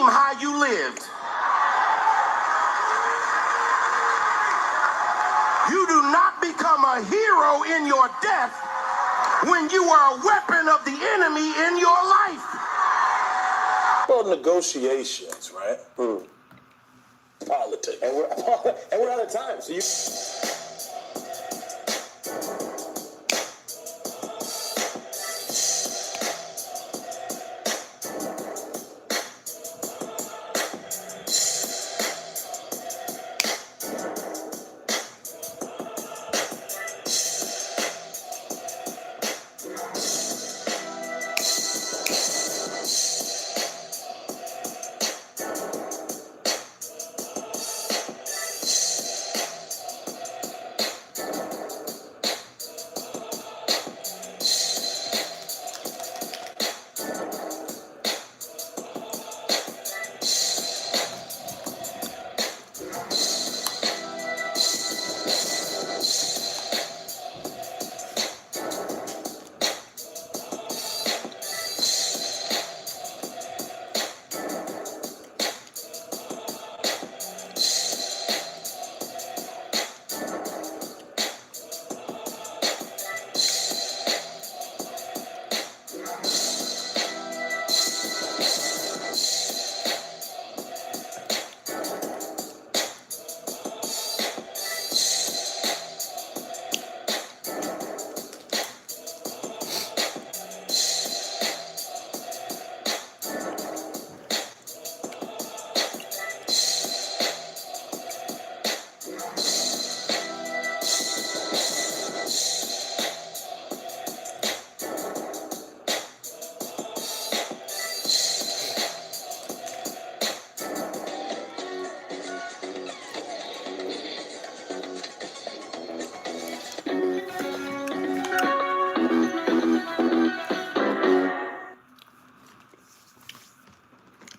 how you lived. You do not become a hero in your death when you are a weapon of the enemy in your life. Well, negotiations, right? Politics. And we're out of time. So you.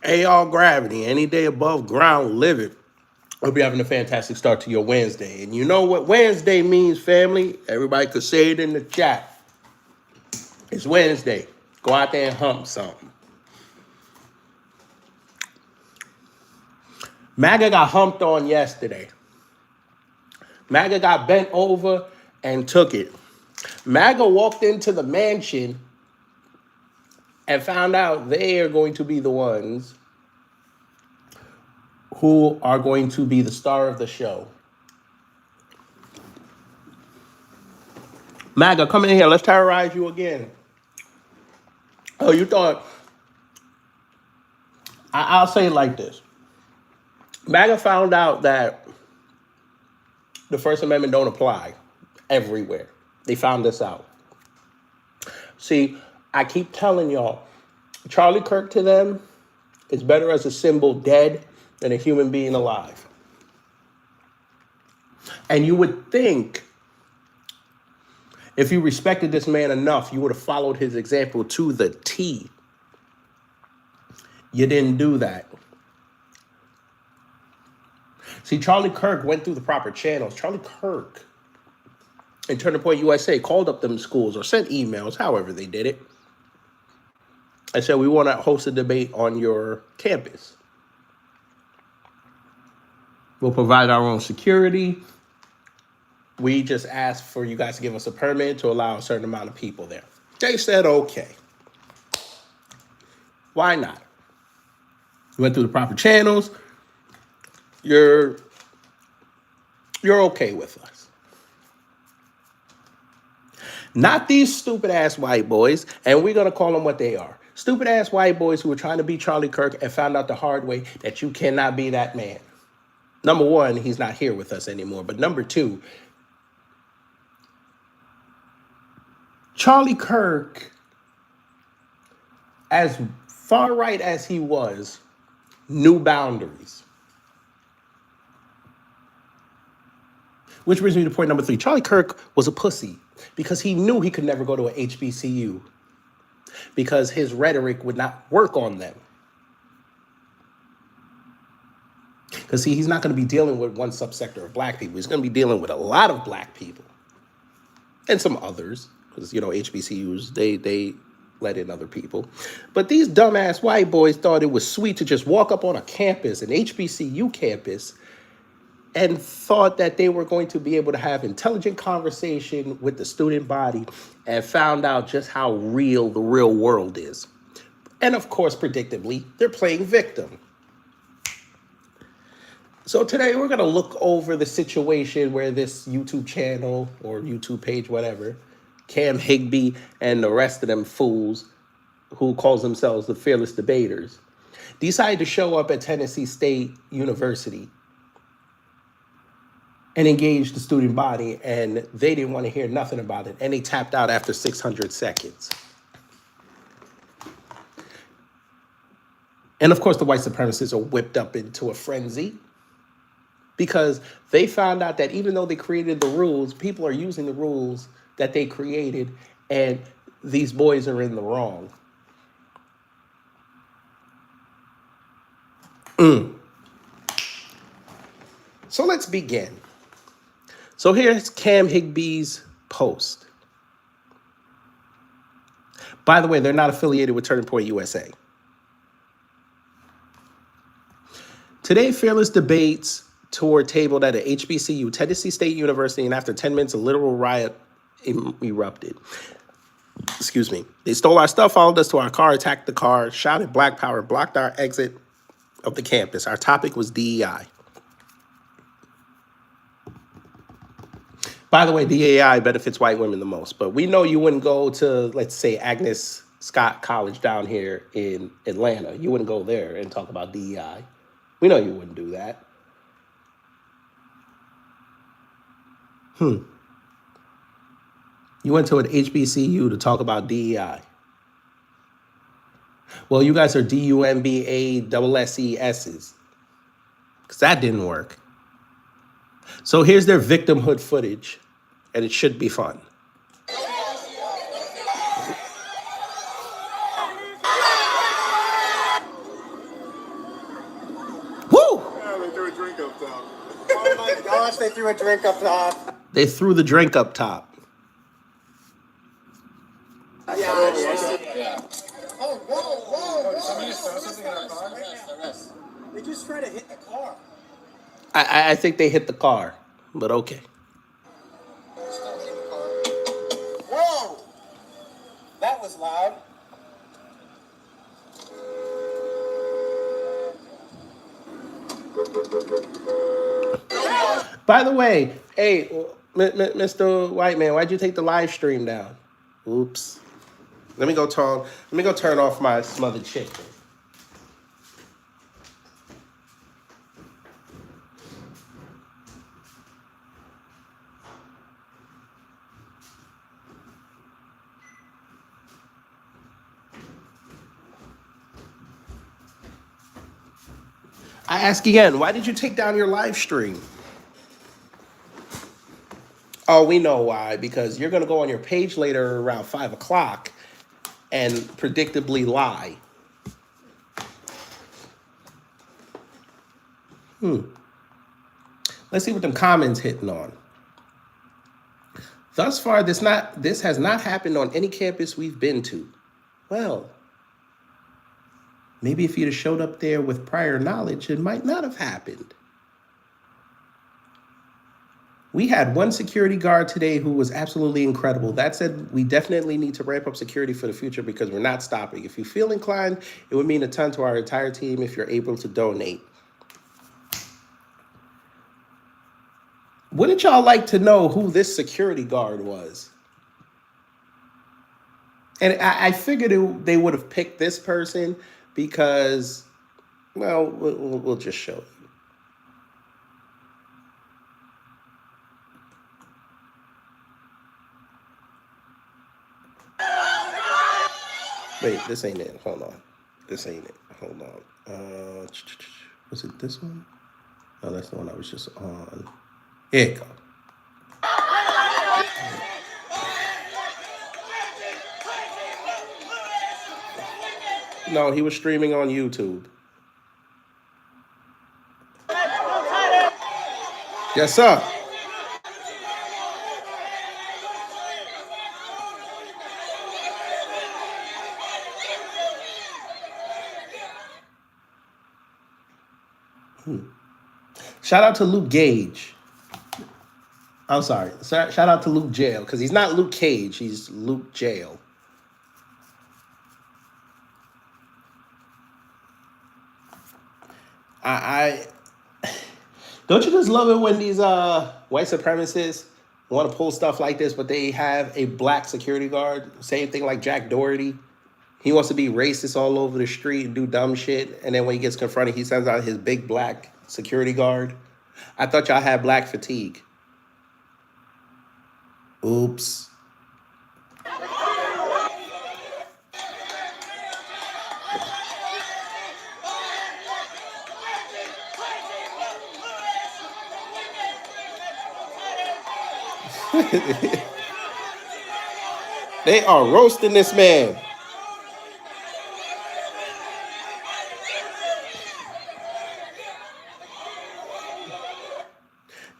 Hey, y'all, gravity. Any day above ground, live it. Hope you're having a fantastic start to your Wednesday. And you know what Wednesday means, family? Everybody could say it in the chat. It's Wednesday. Go out there and hump something. MAGA got humped on yesterday. MAGA got bent over and took it. MAGA walked into the mansion and found out they are going to be the ones who are going to be the star of the show. MAGA, come in here. Let's terrorize you again. Oh, you thought... I'll say it like this. MAGA found out that the First Amendment don't apply everywhere. They found this out. See, I keep telling y'all, Charlie Kirk to them is better as a symbol dead than a human being alive. And you would think if you respected this man enough, you would have followed his example to the T. You didn't do that. See, Charlie Kirk went through the proper channels. Charlie Kirk, in Turning Point USA, called up them schools or sent emails, however they did it, and said, we want to host a debate on your campus. We'll provide our own security. We just asked for you guys to give us a permit to allow a certain amount of people there. They said, okay. Why not? You went through the proper channels. You're okay with us. Not these stupid ass white boys, and we're going to call them what they are. Stupid ass white boys who were trying to be Charlie Kirk and found out the hard way that you cannot be that man. Number one, he's not here with us anymore. But number two, Charlie Kirk, as far right as he was, knew boundaries. Which brings me to point number three. Charlie Kirk was a pussy because he knew he could never go to a HBCU because his rhetoric would not work on them. Because, see, he's not going to be dealing with one subsector of black people. He's going to be dealing with a lot of black people and some others. Because, you know, HBCUs, they let in other people. But these dumbass white boys thought it was sweet to just walk up on a campus, an HBCU campus, and thought that they were going to be able to have intelligent conversation with the student body, and found out just how real the real world is. And of course, predictably, they're playing victim. So today we're going to look over the situation where this YouTube channel or YouTube page, whatever, Cam Higby and the rest of them fools who calls themselves the fearless debaters, decided to show up at Tennessee State University and engage the student body, and they didn't want to hear nothing about it, and they tapped out after 600 seconds. And of course, the white supremacists are whipped up into a frenzy because they found out that even though they created the rules, people are using the rules that they created, and these boys are in the wrong. So let's begin. So here's Cam Higby's post. By the way, they're not affiliated with Turning Point USA. Today, fearless debates tour tabled at a HBCU, Tennessee State University, and after 10 minutes, a literal riot erupted. Excuse me. They stole our stuff, followed us to our car, attacked the car, shouted Black Power, blocked our exit of the campus. Our topic was DEI. By the way, DEI benefits white women the most, but we know you wouldn't go to, let's say, Agnes Scott College down here in Atlanta. You wouldn't go there and talk about DEI. We know you wouldn't do that. You went to an HBCU to talk about DEI. Well, you guys are DUMBA-SSESs, because that didn't work. So here's their victimhood footage, and it should be fun. Woo! Yeah, they threw a drink up top. Oh my gosh, they threw a drink up top. They threw the drink up top. Yeah. Oh, whoa. Did somebody just throw something in our car? They just tried to hit the car. I think they hit the car, but okay. Whoa! That was loud. By the way, hey, Mr. White Man, why'd you take the live stream down? Oops. Let me go turn off my smothered chicken. I ask again, why did you take down your live stream? Oh, we know why. Because you're going to go on your page later around 5 o'clock and predictably lie. Let's see what them comments hitting on. Thus far, this has not happened on any campus we've been to. Well, maybe if you'd have showed up there with prior knowledge, it might not have happened. We had one security guard today who was absolutely incredible. That said, we definitely need to ramp up security for the future because we're not stopping. If you feel inclined, it would mean a ton to our entire team if you're able to donate. Wouldn't y'all like to know who this security guard was? And I figured they would have picked this person because, well, we'll just show you. Wait, this ain't it. Hold on. This ain't it. Hold on. Was it this one? No, that's the one I was just on. Here it go. No, he was streaming on YouTube. Yes, sir. Shout out to Luke Gage. I'm sorry. Shout out to Luke Jail, because he's not Luke Cage. He's Luke Jail. I don't you just love it when these white supremacists want to pull stuff like this, but they have a black security guard? Same thing like Jack Doherty. He wants to be racist all over the street and do dumb shit, and then when he gets confronted, he sends out his big black security guard. I thought y'all had black fatigue. Oops. They are roasting this man.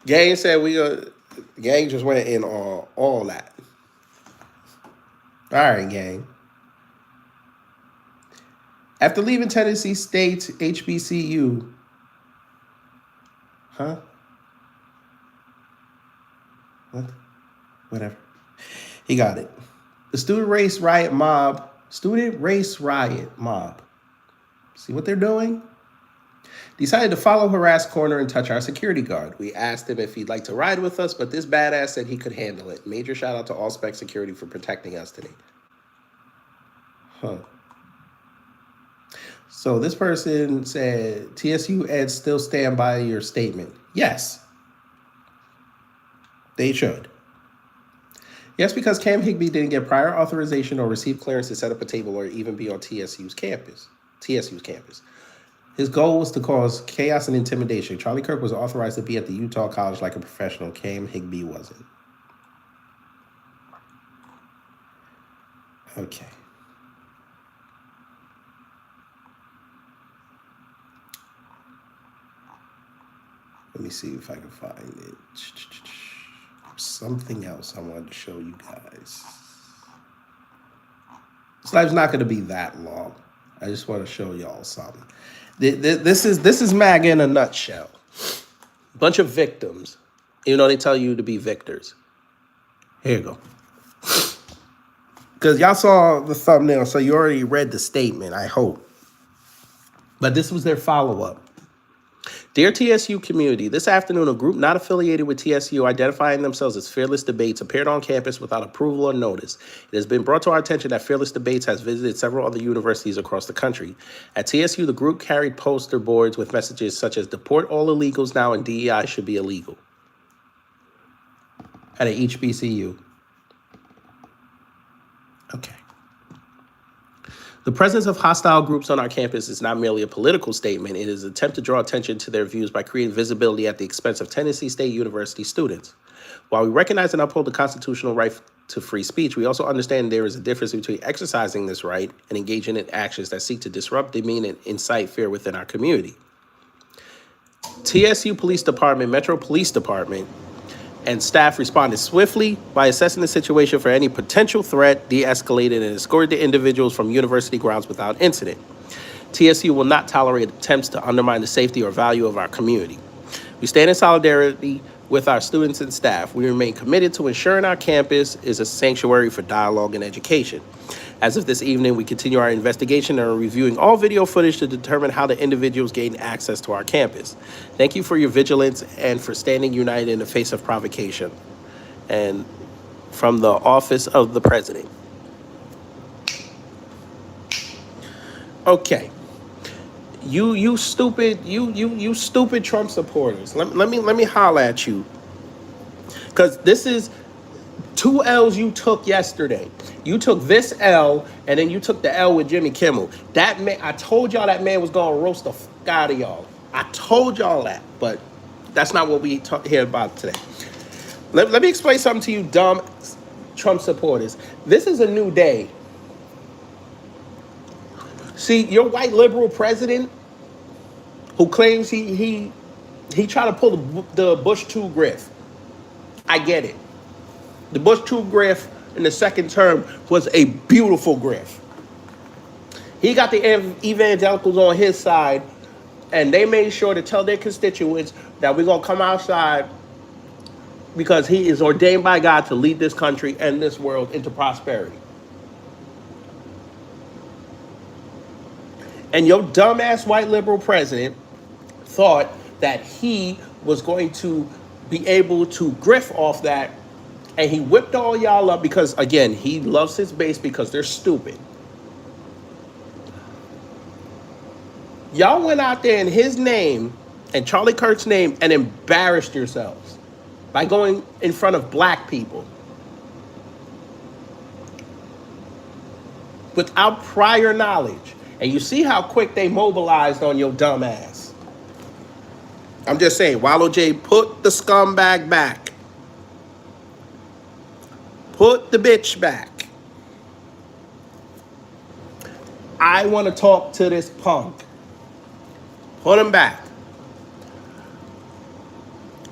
Gang said gang just went in on all that. All right, gang. After leaving Tennessee State's HBCU, what? Whatever. He got it. The student race riot mob. See what they're doing? Decided to follow, harass, corner, and touch our security guard. We asked him if he'd like to ride with us, but this badass said he could handle it. Major shout out to All Spec Security for protecting us today. So this person said, TSU Ed still stand by your statement. Yes. They should. Yes, because Cam Higby didn't get prior authorization or receive clearance to set up a table or even be on TSU's campus. His goal was to cause chaos and intimidation. Charlie Kirk was authorized to be at the Utah College like a professional. Cam Higby wasn't. Okay. Let me see if I can find it. Something else I wanted to show you guys. This live's not going to be that long. I just want to show y'all something. This is MAGA in a nutshell. Bunch of victims. Even though they tell you to be victors. Here you go. Because y'all saw the thumbnail, so you already read the statement, I hope. But this was their follow-up. Dear TSU community, this afternoon a group not affiliated with TSU identifying themselves as Fearless Debates appeared on campus without approval or notice. It has been brought to our attention that Fearless Debates has visited several other universities across the country. At TSU, the group carried poster boards with messages such as deport all illegals now and DEI should be illegal. At a HBCU. Okay. The presence of hostile groups on our campus is not merely a political statement. It is an attempt to draw attention to their views by creating visibility at the expense of Tennessee State University students. While we recognize and uphold the constitutional right to free speech, we also understand there is a difference between exercising this right and engaging in actions that seek to disrupt, demean, and incite fear within our community. TSU Police Department, Metro Police Department, and staff responded swiftly by assessing the situation for any potential threat, de-escalated, and escorted the individuals from university grounds without incident. TSU will not tolerate attempts to undermine the safety or value of our community. We stand in solidarity with our students and staff. We remain committed to ensuring our campus is a sanctuary for dialogue and education. As of this evening, we continue our investigation and are reviewing all video footage to determine how the individuals gain access to our campus. Thank you for your vigilance and for standing united in the face of provocation. And from the office of the president. Okay. You stupid Trump supporters. Let me holler at you. Because this is 2 L's you took yesterday. You took this L, and then you took the L with Jimmy Kimmel. That man, I told y'all that man was gonna roast the fuck out of y'all. I told y'all that, but that's not what we here about today. Let me explain something to you dumb Trump supporters. This is a new day. See, your white liberal president who claims he tried to pull the Bush 2 grift. I get it. The Bush 2 grift in the second term was a beautiful grift. He got the evangelicals on his side And they made sure to tell their constituents that we're going to come outside because he is ordained by God to lead this country and this world into prosperity. And your dumbass white liberal president thought that he was going to be able to grift off that, and he whipped all y'all up because, again, he loves his base because they're stupid. Y'all went out there in his name and Charlie Kirk's name and embarrassed yourselves by going in front of black people without prior knowledge. And you see how quick they mobilized on your dumb ass. I'm just saying, Wallow J, put the scumbag back. Put the bitch back. I want to talk to this punk. Put him back.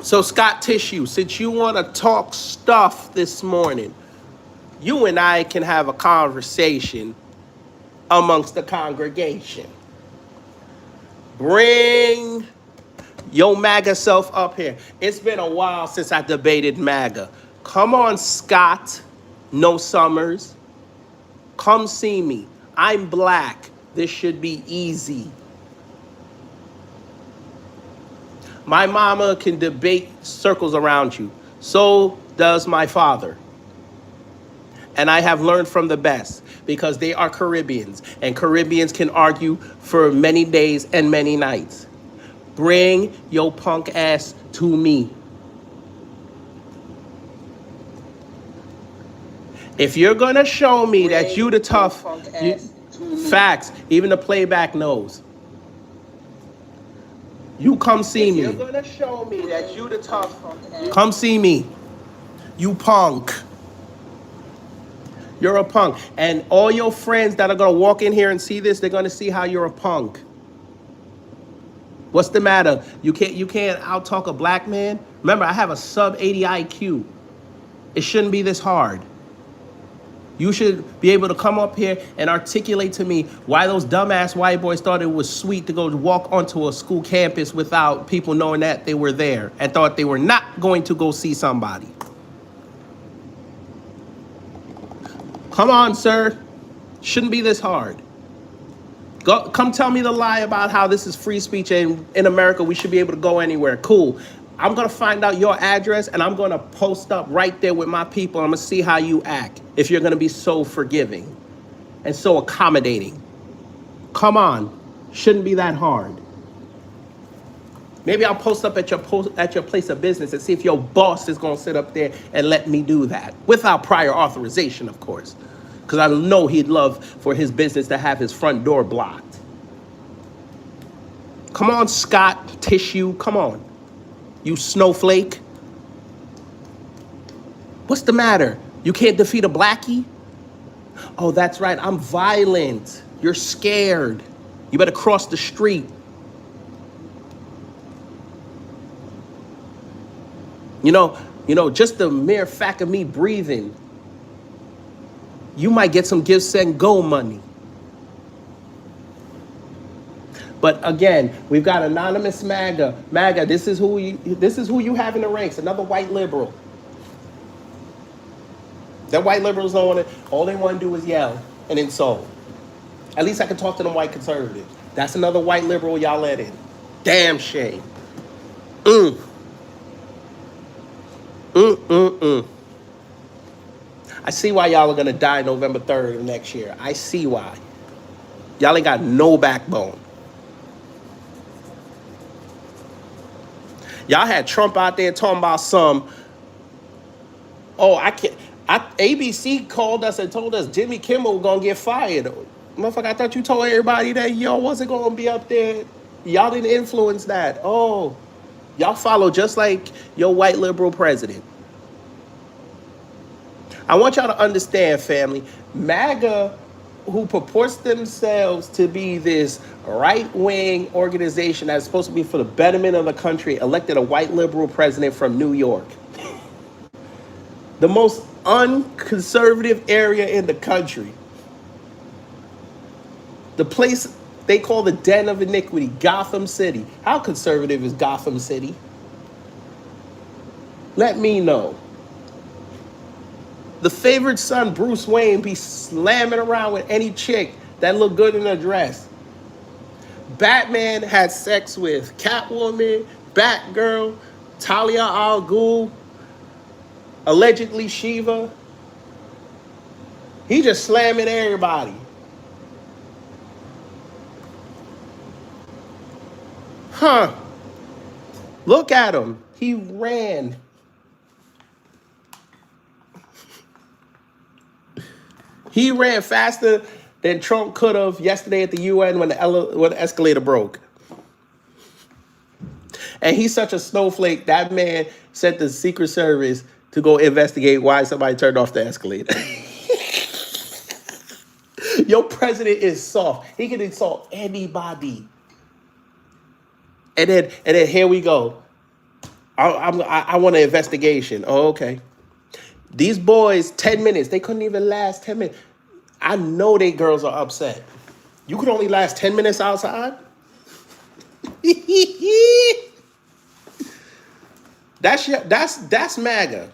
So Scott Tissue, since you want to talk stuff this morning, you and I can have a conversation amongst the congregation. Bring your MAGA self up here. It's been a while since I debated MAGA. Come on, Scott. No Summers. Come see me. I'm black. This should be easy. My mama can debate circles around you. So does my father. And I have learned from the best because they are Caribbeans. And Caribbeans can argue for many days and many nights. Bring your punk ass to me. If you're going to show me that you the tough, facts, even the playback knows. You come see me. If you're going to show me that you the tough, come see me. You punk. You're a punk. And all your friends that are going to walk in here and see this, they're going to see how you're a punk. What's the matter? You can't out-talk a black man? Remember, I have a sub 80 IQ. It shouldn't be this hard. You should be able to come up here and articulate to me why those dumbass white boys thought it was sweet to go walk onto a school campus without people knowing that they were there and thought they were not going to go see somebody. Come on, sir. Shouldn't be this hard. Come tell me the lie about how this is free speech and in America we should be able to go anywhere. Cool. I'm going to find out your address and I'm going to post up right there with my people. I'm going to see how you act if you're going to be so forgiving and so accommodating. Come on. Shouldn't be that hard. Maybe I'll post up at your place of business and see if your boss is going to sit up there and let me do that. Without prior authorization, of course. Because I know he'd love for his business to have his front door blocked. Come on, Scott Tissue. Come on. You snowflake. What's the matter? You can't defeat a blackie? Oh, that's right. I'm violent. You're scared. You better cross the street. You know, just the mere fact of me breathing, you might get some give, send, go money. But again, we've got anonymous MAGA. MAGA, this is who you have in the ranks. Another white liberal. That white liberals don't want to. All they want to do is yell and insult. At least I can talk to them white conservatives. That's another white liberal y'all let in. Damn shame. I see why y'all are gonna die November 3rd of next year. I see why. Y'all ain't got no backbone. Y'all had Trump out there talking about ABC called us and told us Jimmy Kimmel was gonna get fired. Motherfucker, I thought you told everybody that y'all wasn't gonna be up there. Y'all didn't influence that. Oh, y'all follow just like your white liberal president. I want y'all to understand, family, MAGA, who purports themselves to be this right-wing organization that's supposed to be for the betterment of the country, elected a white liberal president from New York. The most unconservative area in the country. The place they call the den of iniquity, Gotham City. How conservative is Gotham City? Let me know. The favorite son, Bruce Wayne, be slamming around with any chick that look good in a dress. Batman had sex with Catwoman, Batgirl, Talia al Ghul, allegedly Shiva. He just slamming everybody. Huh. Look at him. He ran. He ran faster than Trump could have yesterday at the UN when the escalator broke. And he's such a snowflake. That man sent the Secret Service to go investigate why somebody turned off the escalator. Your president is soft. He can insult anybody. And then here we go. I want an investigation. Oh, okay. These boys, 10 minutes. They couldn't even last 10 minutes. I know they girls are upset. You could only last 10 minutes outside? That's MAGA.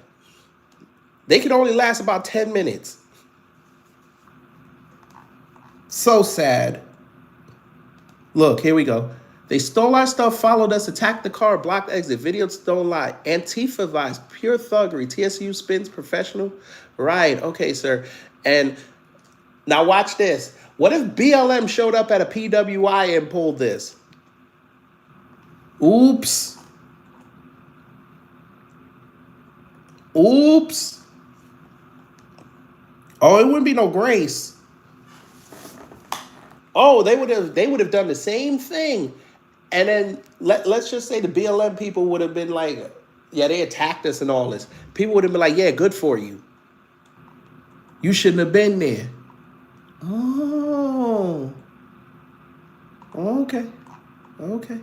They could only last about 10 minutes. So sad. Look, here we go. They stole our stuff, followed us, attacked the car, blocked exit, videos don't lie. Antifa vibes, pure thuggery. TSU spins professional. Right, okay, sir. And now watch this. What if BLM showed up at a PWI and pulled this? Oops. Oops. Oh, it wouldn't be no grace. Oh, they would have done the same thing. And then let's just say the BLM people would have been like, yeah, they attacked us and all this. People would have been like, yeah, good for you. You shouldn't have been there. Oh. Okay. Okay.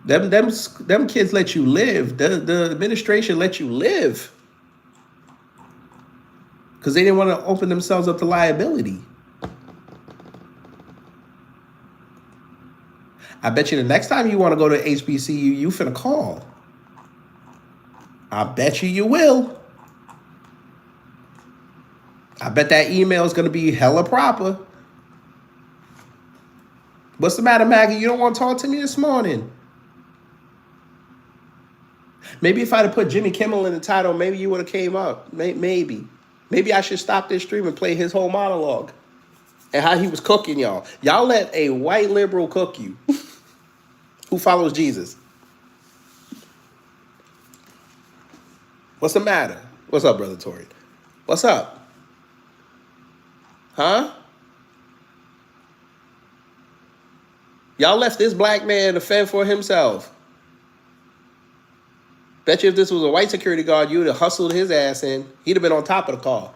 Them kids let you live. The administration let you live. Because they didn't want to open themselves up to liability. I bet you the next time you want to go to HBCU, you finna call. I bet you will. I bet that email is going to be hella proper. What's the matter, Maggie? You don't want to talk to me this morning? Maybe if I'd have put Jimmy Kimmel in the title, maybe you would have came up. Maybe. Maybe I should stop this stream and play his whole monologue and how he was cooking y'all. Y'all let a white liberal cook you who follows Jesus. What's the matter? What's up, Brother Tory? What's up? Huh? Y'all left this black man to fend for himself. Bet you if this was a white security guard, you would have hustled his ass in. He'd have been on top of the car.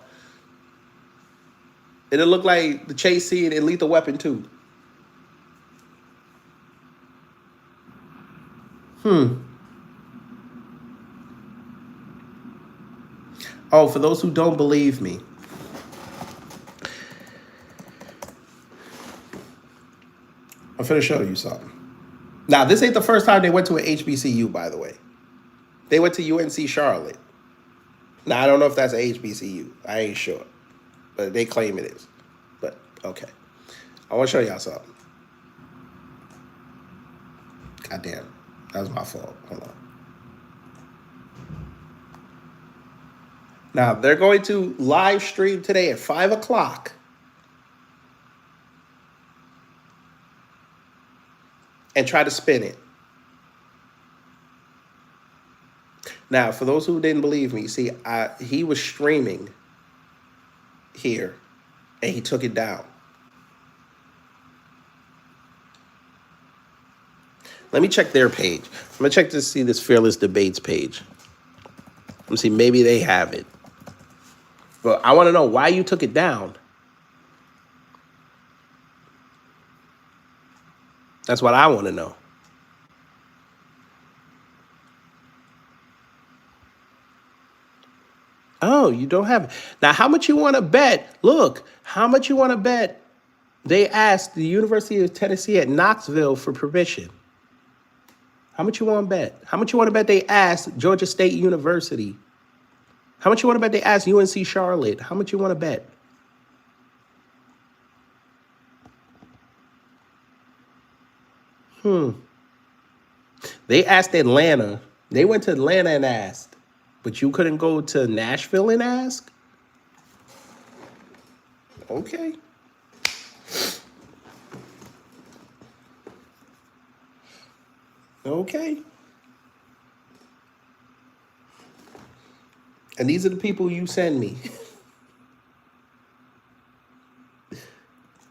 It'd look like the chase scene in Lethal Weapon 2. Oh, for those who don't believe me, I'm finna show you something. Now, this ain't the first time they went to an HBCU, by the way. They went to UNC Charlotte. Now, I don't know if that's an HBCU. I ain't sure. But they claim it is. But, okay. I want to show y'all something. God damn. That was my fault. Hold on. Now, they're going to live stream today at 5 o'clock. And try to spin it. Now, for those who didn't believe me, see, he was streaming here, and he took it down. Let me check their page. I'm going to check to see this Fearless Debates page. Let me see, maybe they have it. But I want to know why you took it down. That's what I want to know. Oh. No, you don't have it. Now, how much you want to bet? Look, how much you want to bet they asked the University of Tennessee at Knoxville for permission? How much you want to bet? How much you want to bet they asked Georgia State University? How much you want to bet they asked UNC Charlotte? How much you want to bet? They asked Atlanta. They went to Atlanta and asked, but you couldn't go to Nashville and ask? Okay. Okay. And these are the people you send me.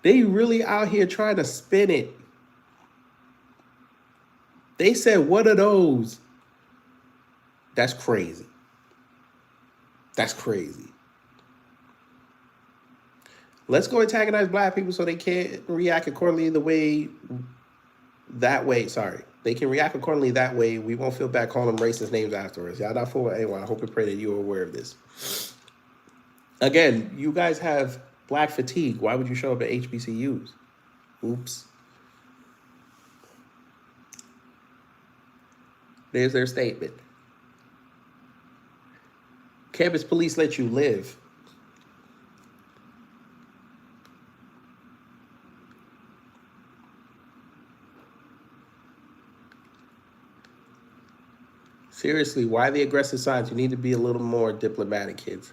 They really out here trying to spin it. They said, what are those? That's crazy. That's crazy. Let's go antagonize black people so they can't react accordingly that way. Sorry. They can react accordingly that way. We won't feel bad calling them racist names afterwards. Y'all not fooling anyone. I hope and pray that you are aware of this. Again, you guys have black fatigue. Why would you show up at HBCUs? Oops. There's their statement. Campus police let you live. Seriously, why the aggressive signs? You need to be a little more diplomatic, kids.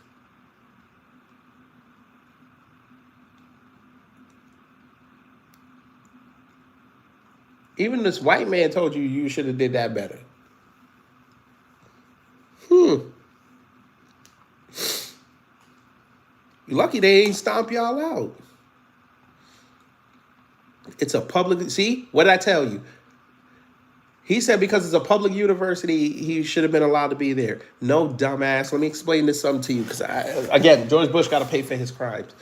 Even this white man told you you should have did that better. You're lucky they ain't stomp y'all out. It's a public, see, what did I tell you? He said because it's a public university, he should have been allowed to be there. No, dumbass. Let me explain this something to you. Because, again, George Bush got to pay for his crimes.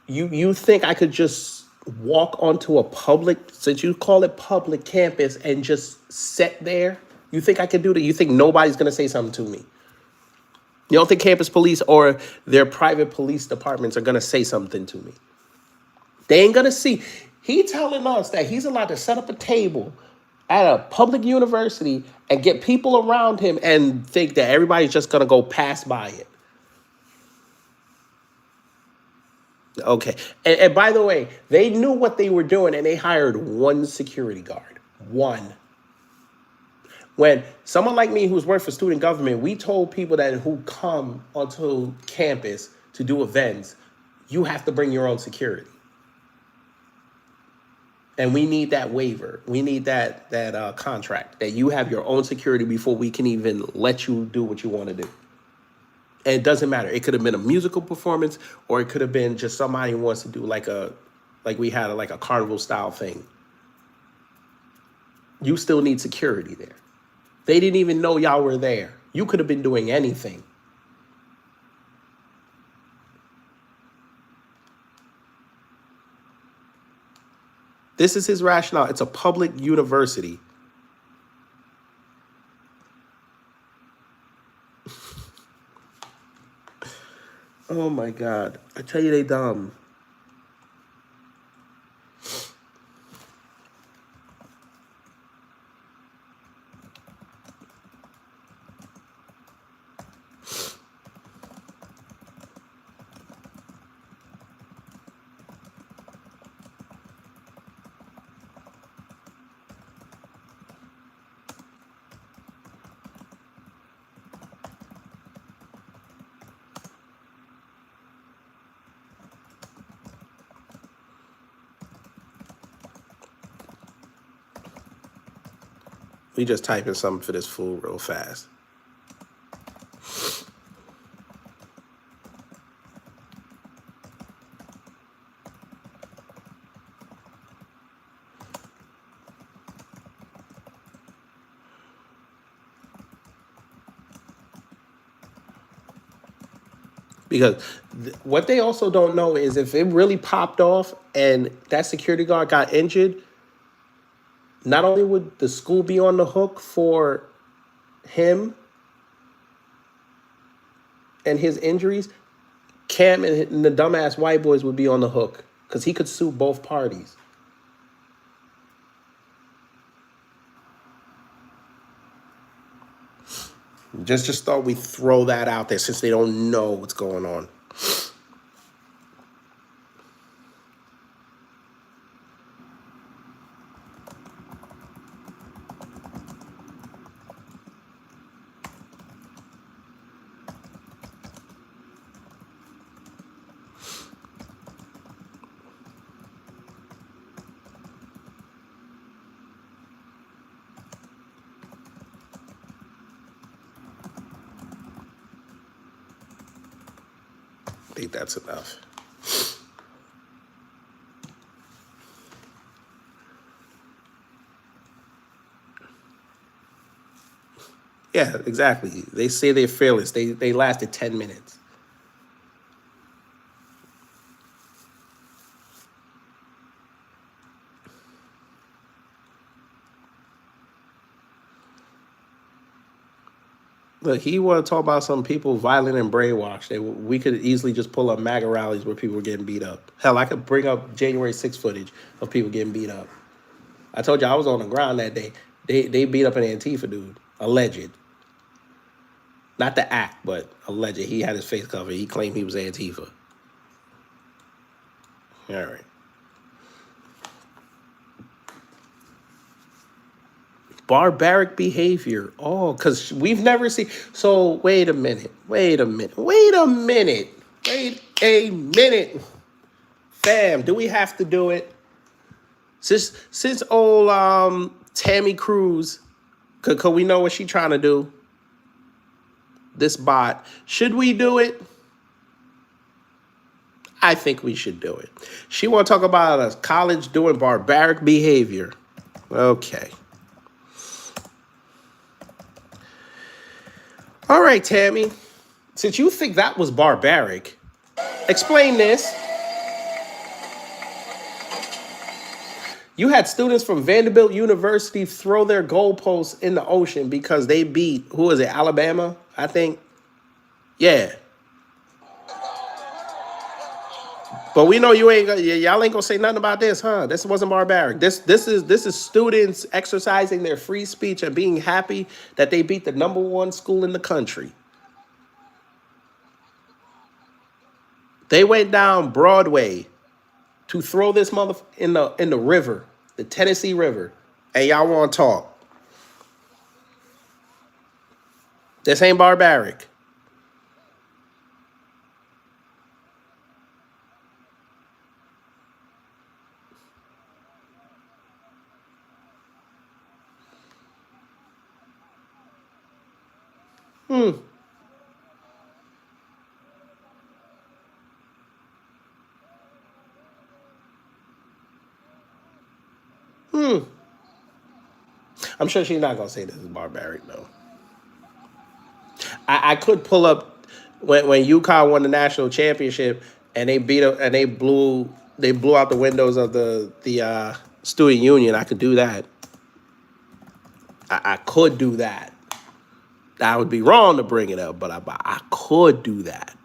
You think I could just walk onto a public, since you call it public campus, and just sit there? You think I could do that? You think nobody's going to say something to me? You don't think campus police or their private police departments are going to say something to me? They ain't going to see. He telling us that he's allowed to set up a table at a public university and get people around him and think that everybody's just going to go pass by it. Okay. And by the way, they knew what they were doing and they hired one security guard. One. When someone like me who's worked for student government, we told people that who come onto campus to do events, you have to bring your own security. And we need that waiver. We need that contract that you have your own security before we can even let you do what you want to do. And it doesn't matter. It could have been a musical performance, or it could have been just somebody who wants to do like we had a carnival style thing. You still need security there. They didn't even know y'all were there. You could have been doing anything. This is his rationale. It's a public university. Oh my God. I tell you, they dumb. We just type in something for this fool real fast. Because what they also don't know is if it really popped off and that security guard got injured, not only would the school be on the hook for him, and his injuries, Cam and the dumbass white boys would be on the hook because he could sue both parties. Just thought we'd throw that out there since they don't know what's going on. I think that's enough. Yeah, exactly. They say they're fearless. They lasted 10 minutes. Look, he want to talk about some people violent and brainwashed. We could easily just pull up MAGA rallies where people were getting beat up. Hell, I could bring up January 6th footage of people getting beat up. I told you I was on the ground that day. They beat up an Antifa dude. Alleged. Not the act, but alleged. He had his face covered. He claimed he was Antifa. All right. Barbaric behavior. Oh, because we've never seen. So wait a minute. Fam, do we have to do it? Since old Tammy Cruz, cause we know what she trying to do. This bot. Should we do it? I think we should do it. She want to talk about a college doing barbaric behavior. Okay. All right, Tammy. Since you think that was barbaric, explain this. You had students from Vanderbilt University throw their goalposts in the ocean because they beat, who is it, Alabama, I think? Yeah. But we know y'all ain't gonna say nothing about this, huh? This wasn't barbaric. This is students exercising their free speech and being happy that they beat the #1 school in the country. They went down Broadway to throw this mother in the river, the Tennessee River, and y'all want to talk. This ain't barbaric. I'm sure she's not gonna say this is barbaric though. I could pull up when UConn won the national championship and they beat up and they blew out the windows of the student union. I could do that. I could do that. I would be wrong to bring it up, but I could do that.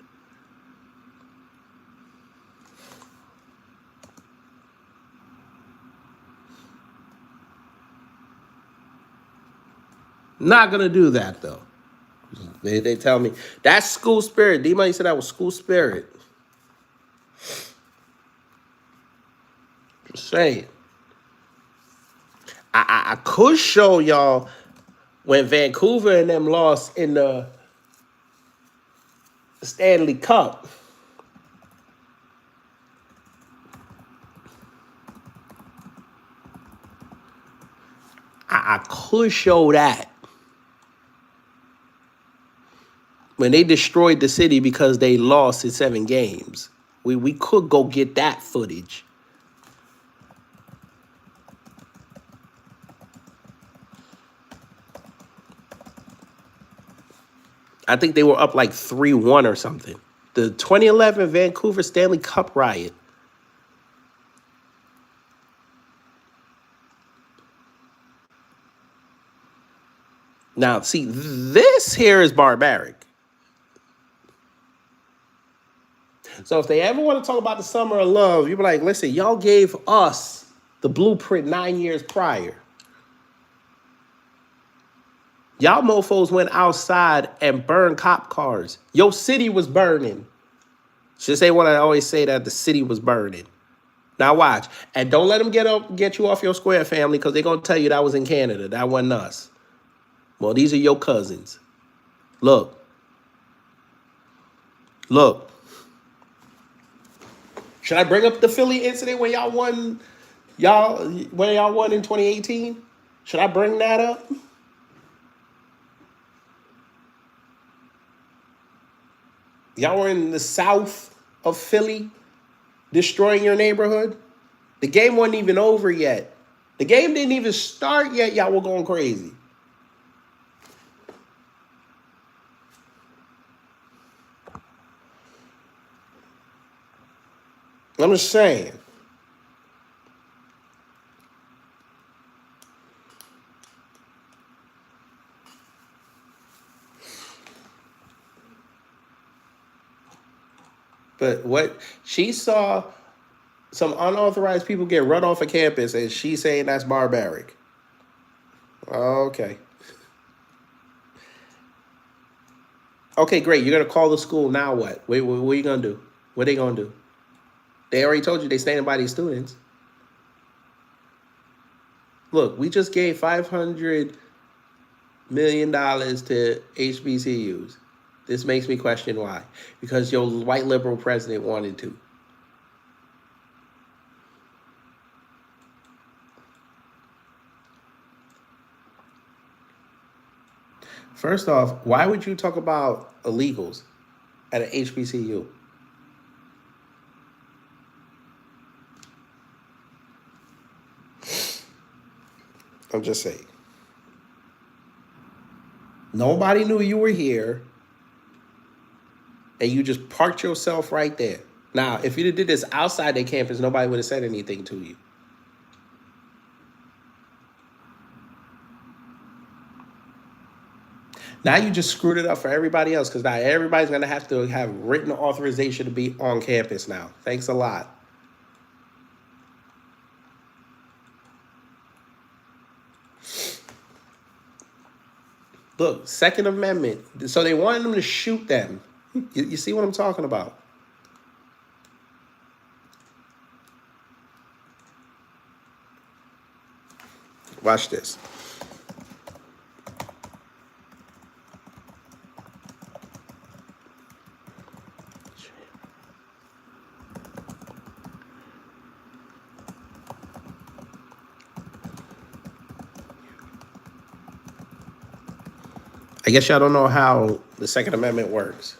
Not gonna do that though. They tell me that's school spirit. D-Money said that was school spirit. Just saying. I could show y'all when Vancouver and them lost in the Stanley Cup. I could show that. When they destroyed the city because they lost in 7 games. We could go get that footage. I think they were up like 3-1 or something. The 2011 Vancouver Stanley Cup riot. Now, see, this here is barbaric. So if they ever want to talk about the summer of love, you be like, listen, y'all gave us the blueprint 9 years prior. Y'all mofos went outside and burned cop cars. Your city was burning. Just say what I always say, that the city was burning. Now watch. And don't let them get you off your square, family, because they're going to tell you that was in Canada. That wasn't us. Well, these are your cousins. Look. Look. Should I bring up the Philly incident when y'all won in 2018? Should I bring that up? Y'all were in the south of Philly, destroying your neighborhood. The game wasn't even over yet. The game didn't even start yet. Y'all were going crazy. I'm just saying. But what she saw some unauthorized people get run off of campus, and she's saying that's barbaric. Okay. Okay, great. You're gonna call the school. Now what? What are you gonna do? What are they gonna do? They already told you they standing by these students. Look, we just gave $500 million to HBCUs. This makes me question why. Because your white liberal president wanted to. First off, why would you talk about illegals at an HBCU? I'm just saying. Nobody knew you were here, and you just parked yourself right there. Now, if you did this outside their campus, nobody would have said anything to you. Now you just screwed it up for everybody else, because now everybody's going to have written authorization to be on campus now. Thanks a lot. Look, Second Amendment. So they wanted them to shoot them. You see what I'm talking about? Watch this. I guess y'all don't know how the Second Amendment works.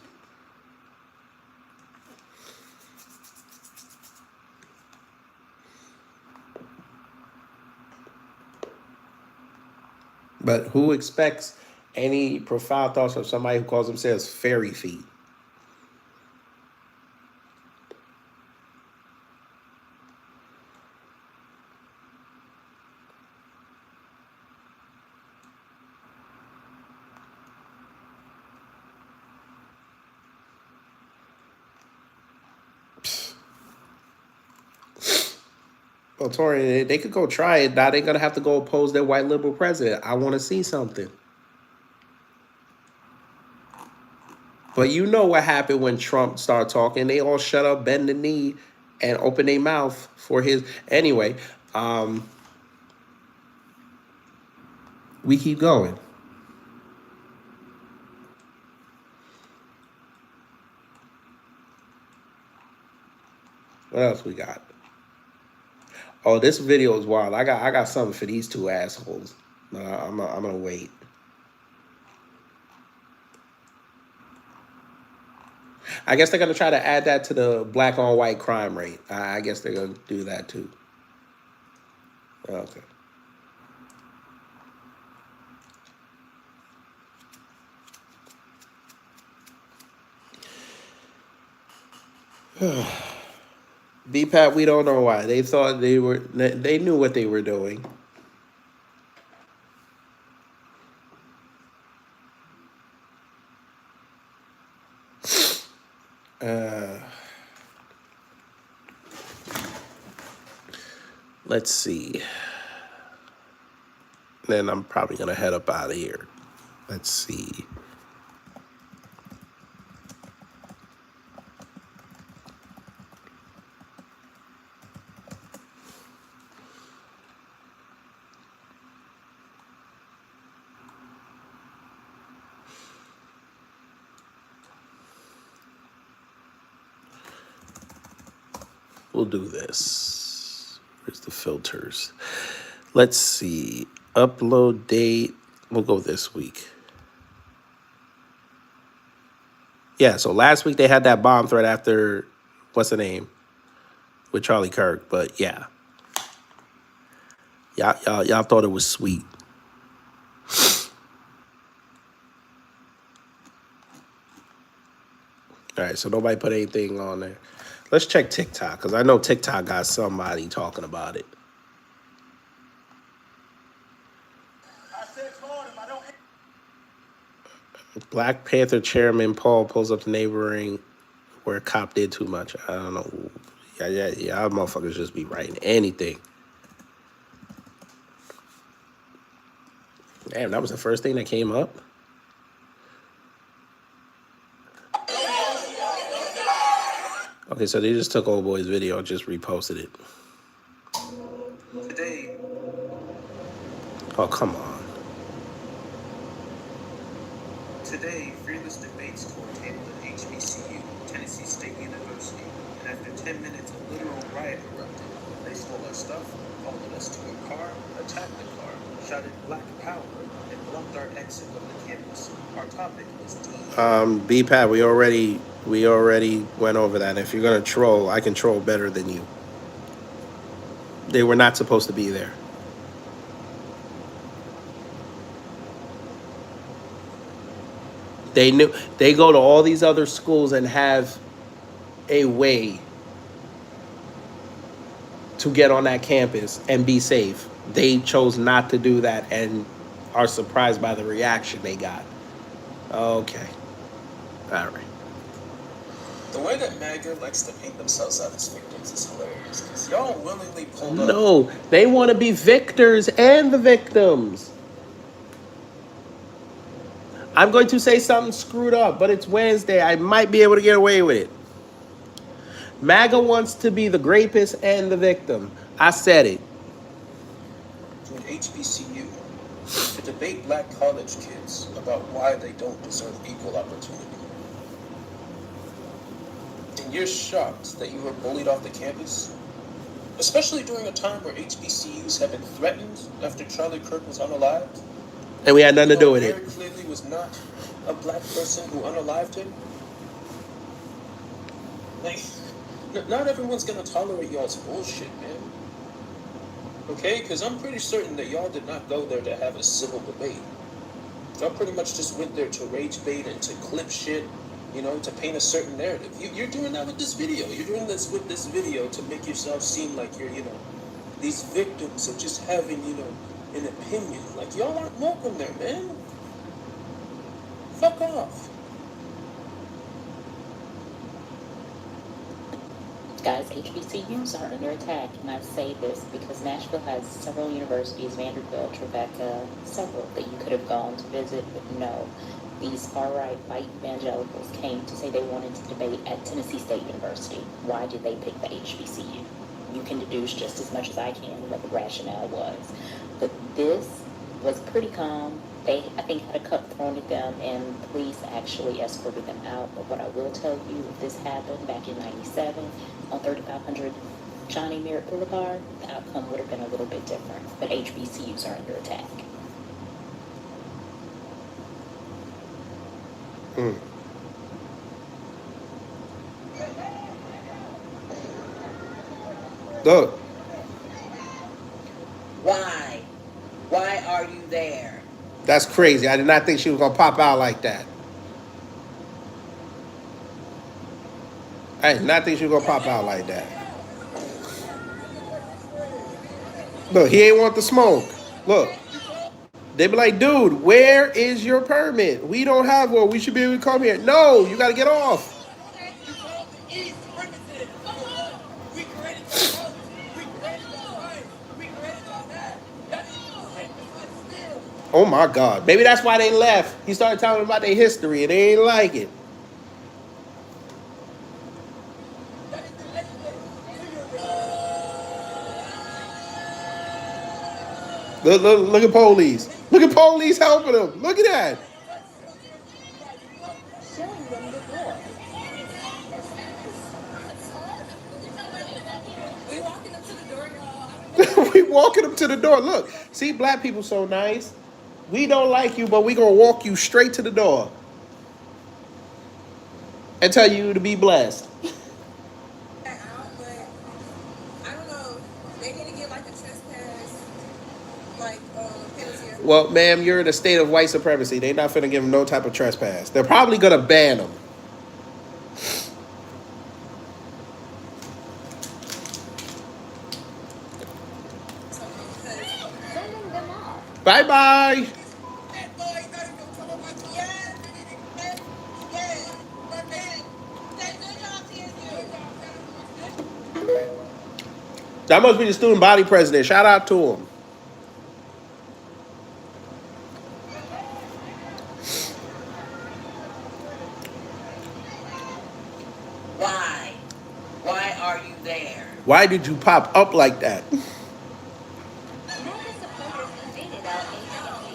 But who expects any profound thoughts from somebody who calls themselves fairy feet? Well, Tori, they could go try it. Now they're going to have to go oppose their white liberal president. I want to see something. But you know what happened when Trump started talking. They all shut up, bend the knee, and open their mouth for his... Anyway, we keep going. What else we got? Oh, this video is wild. I got something for these two assholes. I'm gonna wait. I guess they're gonna try to add that to the black on white crime rate. I guess they're gonna do that too. Okay. BPAT, we don't know why. They thought they knew what they were doing. Let's see. Then I'm probably gonna head up out of here. Let's see. We'll do this. Where's the filters? Let's see. Upload date. We'll go this week. Yeah, so last week they had that bomb threat after, what's the name? With Charlie Kirk, but yeah. Y'all thought it was sweet. All right, so nobody put anything on there. Let's check TikTok, because I know TikTok got somebody talking about it. Black Panther chairman Paul pulls up to neighboring where a cop did too much. I don't know. Yeah, y'all motherfuckers just be writing anything. Damn, that was the first thing that came up? Okay, so they just took old boy's video and just reposted it. Today. Oh, come on. Today, fearless debates tore table at HBCU, Tennessee State University, and after 10 minutes, a literal riot erupted. They stole our stuff, followed us to a car, attacked the car, shouted Black Power, and blocked our exit of the campus. Our topic was B-Pat, we already went over that. If you're gonna troll, I can troll better than you. They were not supposed to be there. They knew they go to all these other schools and have a way to get on that campus and be safe. They chose not to do that and are surprised by the reaction they got. Okay. All right. The way that MAGA likes to paint themselves out as victims is hilarious. Because y'all willingly pulled up. No, they want to be victors and the victims. I'm going to say something screwed up, but it's Wednesday. I might be able to get away with it. MAGA wants to be the rapist and the victim. I said it. To an HBCU to debate black college kids about why they don't deserve equal opportunity. And you're shocked that you were bullied off the campus? Especially during a time where HBCUs have been threatened after Charlie Kirk was unalived? And we had nothing to do with it. Very clearly was not a black person who unalived him. Like, not everyone's gonna tolerate y'all's bullshit, man. Okay? Because I'm pretty certain that y'all did not go there to have a civil debate. Y'all pretty much just went there to rage bait and to clip shit, you know, to paint a certain narrative. You're doing that with this video. You're doing this with this video to make yourself seem like you're, you know, these victims of just having, you know, an opinion. Like, y'all aren't welcome there, man. Fuck off. Guys, HBCUs are under attack, and I say this because Nashville has several universities, Vanderbilt, Tribeca, several that you could have gone to visit, but no. These far-right white evangelicals came to say they wanted to debate at Tennessee State University. Why did they pick the HBCU? You can deduce just as much as I can what the rationale was. But this was pretty calm. They, I think, had a cup thrown at them, and police actually escorted them out. But what I will tell you, if this happened back in '97 on 3500 Johnny Merritt Boulevard, the outcome would have been a little bit different. But HBCUs are under attack. Look. Why? Why are you there? That's crazy. I did not think she was going to pop out like that. I did not think she was going to pop out like that. Look, he ain't want the smoke. Look. They be like, dude, where is your permit? We don't have one. We should be able to come here. No, you got to get off. Oh my God. Maybe that's why they left. He started telling them about their history and they ain't like it. Look at police. Look at police helping them. Look at that. Showing them the door. We walking them to the door. Look, see, black people so nice. We don't like you, but we gonna walk you straight to the door and tell you to be blessed. Well, ma'am, you're in a state of white supremacy. They're not finna give them no type of trespass. They're probably gonna ban them. Sending them off. Bye bye. That must be the student body president. Shout out to him. Why? Why are you there? Why did you pop up like that? MAGA supporters invaded our HBCU.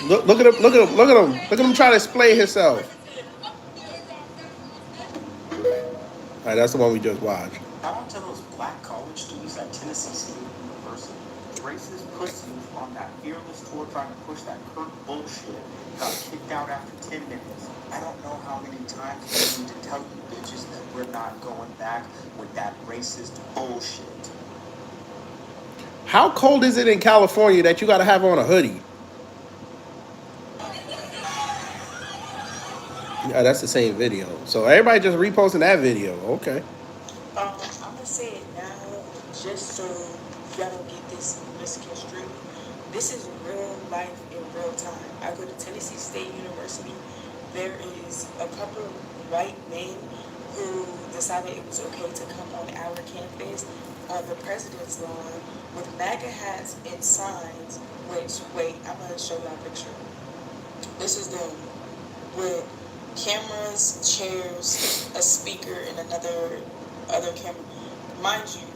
Look at him, look at him, look at him. Look at him trying to explain himself. All right, that's the one we just watched. Shout out to those black college students at Tennessee State University. Racist pussies on that fearless tour trying to push that Kirk bullshit got kicked out after 10 minutes. I don't know how many times we need to tell you bitches that we're not going back with that racist bullshit. How cold is it in California that you got to have on a hoodie? Yeah, that's the same video. So everybody just reposting that video. Okay. I'm gonna say it now, just so y'all don't get this misconstrued. This is real life in real time. I go to Tennessee State University. There is a couple of white men who decided it was okay to come on our campus on the president's lawn with MAGA hats and signs. Which, wait, I'm gonna show y'all a picture. This is them with cameras, chairs, a speaker, and other camera. Mind you,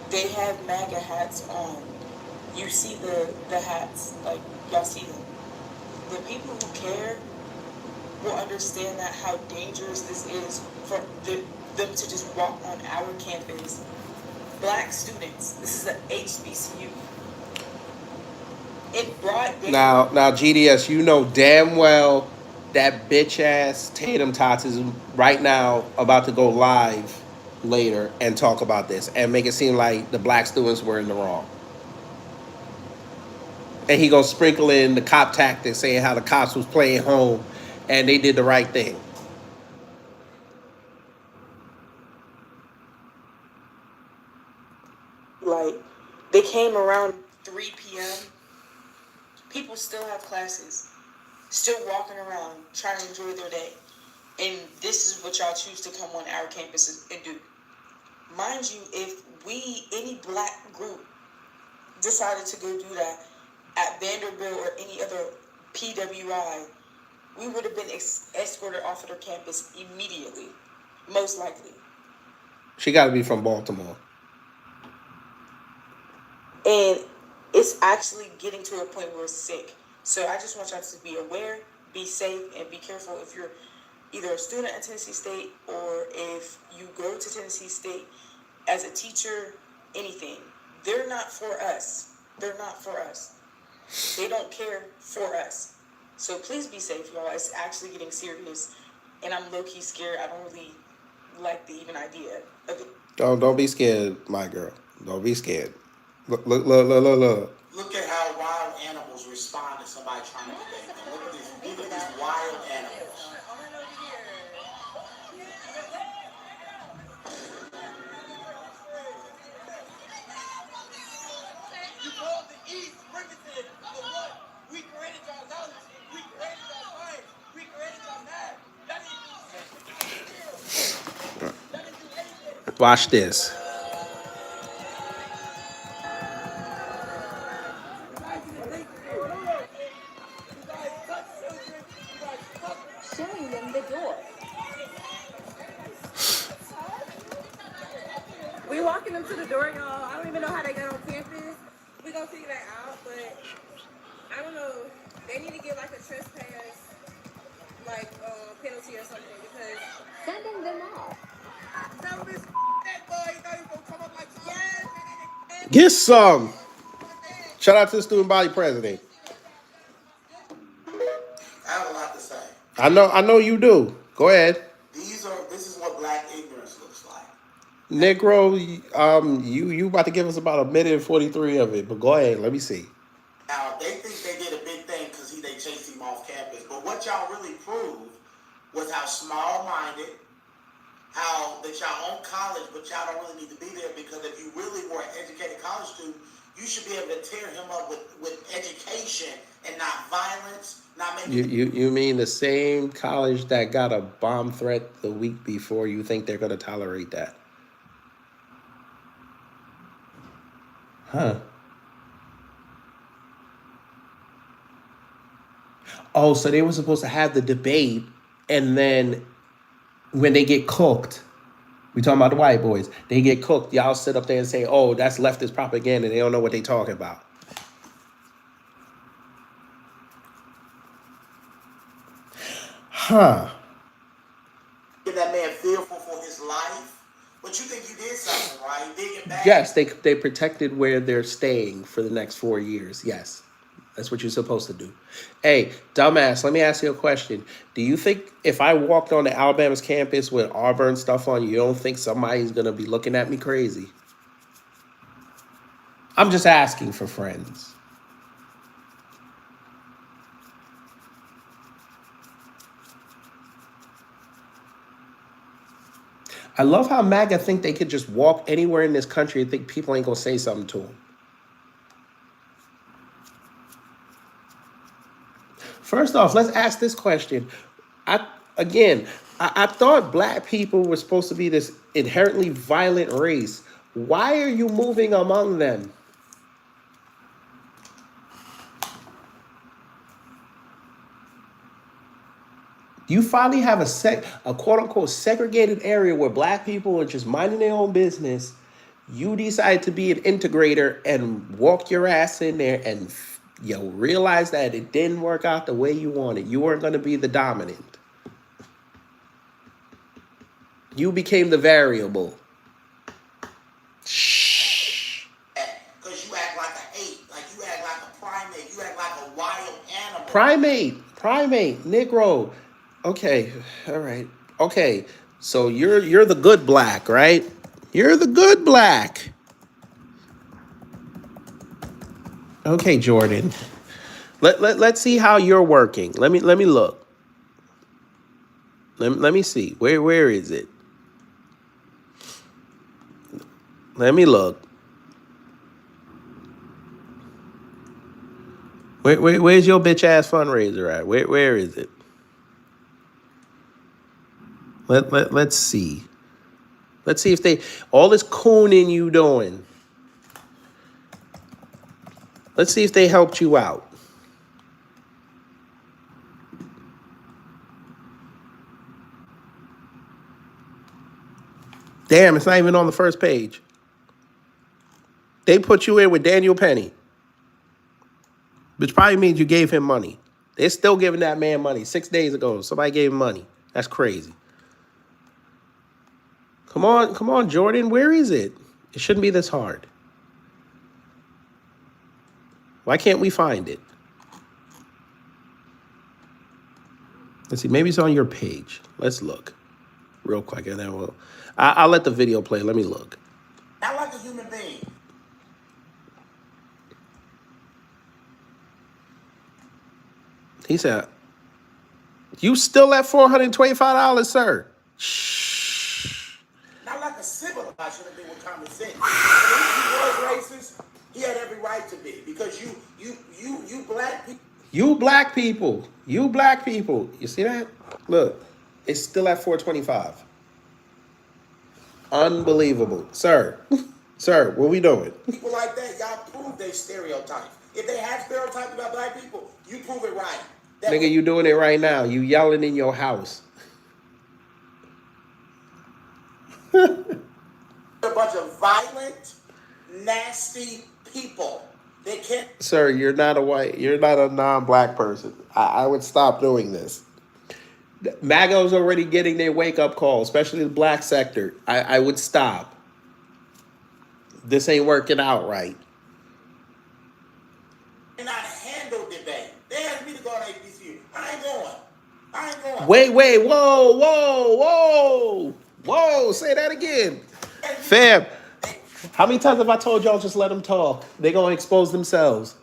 they have MAGA hats on. You see the hats, like y'all see them. The people who care will understand that how dangerous this is for them to just walk on our campus. Black students. This is an HBCU. In broad day. Now, GDS, you know damn well that bitch ass Tatum Tots is right now about to go live later and talk about this and make it seem like the black students were in the wrong. And he gonna sprinkle in the cop tactics saying how the cops was playing home and they did the right thing. Like, they came around 3 p.m. People still have classes, still walking around trying to enjoy their day. And this is what y'all choose to come on our campuses and do. Mind you, if any black group decided to go do that at Vanderbilt or any other PWI, we would have been escorted off of their campus immediately, most likely. She got to be from Baltimore. And it's actually getting to a point where it's sick. So I just want y'all to be aware, be safe, and be careful if you're either a student at Tennessee State or if you go to Tennessee State as a teacher, anything. They're not for us. They're not for us. They don't care for us. So please be safe, y'all. It's actually getting serious. And I'm low-key scared. I don't really like the even idea of it. Don't be scared, my girl. Don't be scared. Look. Look at how wild animals respond to somebody trying to debate them. Look at these wild animals. You called the East Ferguson for what? We created y'all knowledge. We created y'all science. We created y'all math. That didn't do anything. Watch this. Showing them the door. We walking them to the door, y'all. I don't even know how they got on campus. We gonna figure that out, but I don't know. They need to get like a trespass, like penalty or something because Sending them off. tell this that boy, you know he's gonna come up like Get some. Shout out to the student body president. I have a lot to say. I know you do. Go ahead. This is what black ignorance looks like. Negro, you about to give us about 1:43 of it, but go ahead. Let me see. Now, they think they did a big thing because they chased him off campus. But what y'all really proved was how small-minded, how that y'all own college, but y'all don't really need to be there because if you really were an educated college student, you should be able to tear him up with education and not violence, not making... You mean the same college that got a bomb threat the week before, you think they're going to tolerate that? Huh. Oh, so they were supposed to have the debate, and then when they get cooked, we talking about the white boys, they get cooked, y'all sit up there and say, oh, that's leftist propaganda, they don't know what they talking about. Huh. Get that man fearful for his life. But you think you did something, right? Did it back. Yes, they protected where they're staying for the next 4 years. Yes, that's what you're supposed to do. Hey, dumbass, let me ask you a question. Do you think if I walked on the Alabama's campus with Auburn stuff on, you don't think somebody's going to be looking at me crazy? I'm just asking for friends. I love how MAGA think they could just walk anywhere in this country and think people ain't gonna say something to them. First off, let's ask this question. I thought black people were supposed to be this inherently violent race. Why are you moving among them? You finally have a quote unquote segregated area where black people are just minding their own business. You decide to be an integrator and walk your ass in there and realize that it didn't work out the way you wanted. You weren't going to be the dominant. You became the variable. Shh. Because you act like an ape, like you act like a primate, you act like a wild animal. Primate, Negro. Okay, all right. Okay, so you're the good black, right? You're the good black. Okay, Jordan. Let's see how you're working. Let me look. Let me see. Where is it? Let me look. Where's your bitch ass fundraiser at? Where is it? Let's see. Let's see if they all this cooning you doing. Let's see if they helped you out. Damn, it's not even on the first page. They put you in with Daniel Penny, which probably means you gave him money. They're still giving that man money. 6 days ago, somebody gave him money. That's crazy. Come on, Jordan. Where is it? It shouldn't be this hard. Why can't we find it? Let's see. Maybe it's on your page. Let's look real quick, and then I'll let the video play. Let me look. Not like a human being. He said, "You still at $425, sir?" Shh. Not like a civilized human being with common sense. If he was racist, he had every right to be because you black people. You black people. You black people. You see that? Look, it's still at $425. Unbelievable. Sir. Sir, what we doing? People like that, y'all prove they stereotypes. If they have stereotypes about black people, you prove it right. That Nigga, you doing it right now. You yelling in your house. a bunch of violent, nasty people. They can't. Sir, you're not a non-black person. I would stop doing this. MAGA's already getting their wake-up call, especially the black sector. I would stop. This ain't working out right. Cannot handle debate. They asked me to go to HBCU. I ain't going. Wait, whoa, say that again. Fam, how many times have I told y'all just let them talk? They're going to expose themselves.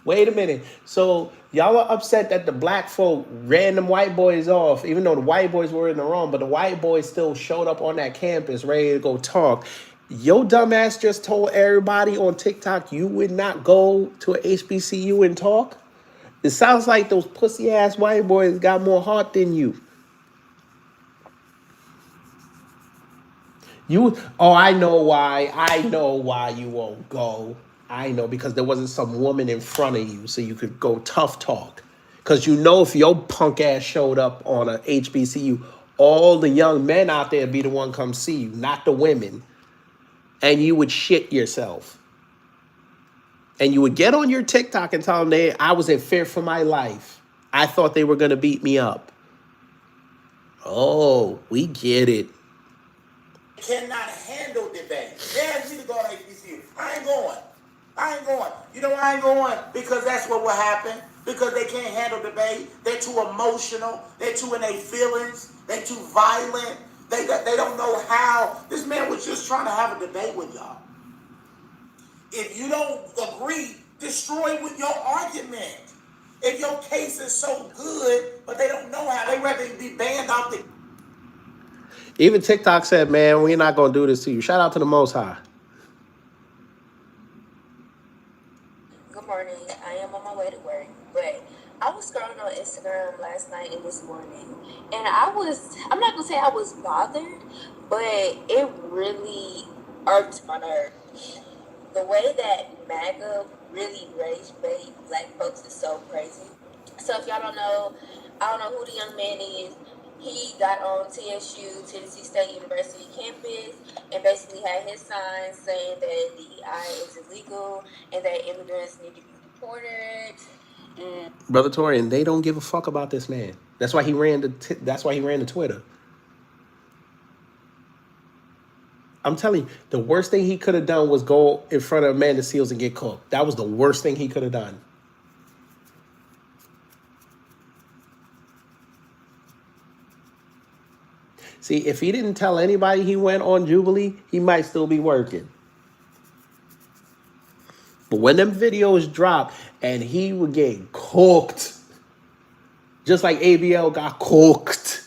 Wait a minute. So y'all are upset that the black folk ran them white boys off, even though the white boys were in the wrong, but the white boys still showed up on that campus ready to go talk. Your dumbass just told everybody on TikTok you would not go to a HBCU and talk? It sounds like those pussy ass white boys got more heart than you. I know why you won't go. I know, because there wasn't some woman in front of you so you could go tough talk. Because you know if your punk ass showed up on a HBCU, all the young men out there be the one come see you, not the women. And you would shit yourself. And you would get on your TikTok and tell them I was in fear for my life. I thought they were going to beat me up. Oh, we get it. Cannot handle debate. They asked me to go to HBCU. I ain't going. You know why I ain't going? Because that's what will happen. Because they can't handle debate. They're too emotional. They're too in their feelings. They're too violent. They don't know how. This man was just trying to have a debate with y'all. If you don't agree, destroy with your argument. If your case is so good, but they don't know how, they rather be banned off the... Even TikTok said, man, we're not going to do this to you. Shout out to the Most High. Good morning. I am on my way to work, but I was scrolling on Instagram last night and this morning, and I'm not going to say I was bothered, but it really irked my nerve. The way that MAGA really rage bait black folks is so crazy. So if y'all don't know, I don't know who the young man is. He got on TSU, Tennessee State University campus, and basically had his sign saying that DEI is illegal and that immigrants need to be deported. Brother Torian, they don't give a fuck about this man. That's why he ran to Twitter. I'm telling you, the worst thing he could have done was go in front of Amanda Seals and get cooked. That was the worst thing he could have done. See, if he didn't tell anybody he went on Jubilee, he might still be working. But when them videos drop and he would get cooked, just like ABL got cooked,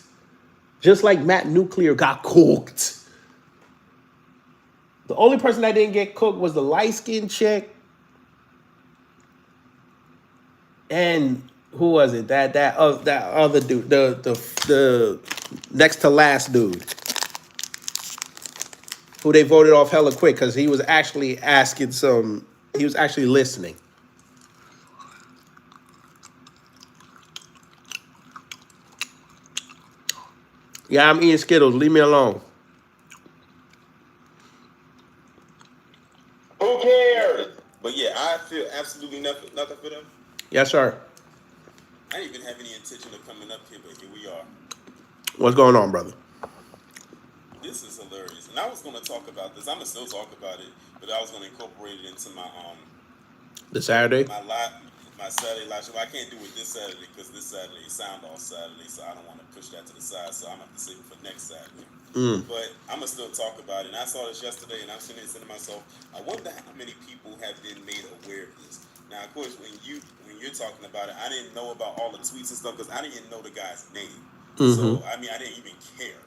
just like Matt Nuclear got cooked. The only person that didn't get cooked was the light-skinned chick. And who was it? That other dude, the next to last dude, who they voted off hella quick because he was actually he was actually listening. Yeah, I'm eating Skittles. Leave me alone. Who cares? But yeah, I feel absolutely nothing for them. Yes, sir. I didn't even have any intention of coming up here, but here we are. What's going on, brother? This is hilarious. And I was going to talk about this. I'm going to still talk about it, but I was going to incorporate it into my the Saturday? My Saturday live show. I can't do it this Saturday because this Saturday is Sound Off Saturday, so I don't want to push that to the side, so I'm going to have to save it for next Saturday. But I'm going to still talk about it. And I saw this yesterday, and I'm sitting there saying to myself, I wonder how many people have been made aware of this. Now, of course, when you're talking about it, I didn't know about all the tweets and stuff because I didn't even know the guy's name. So, I mean, I didn't even care.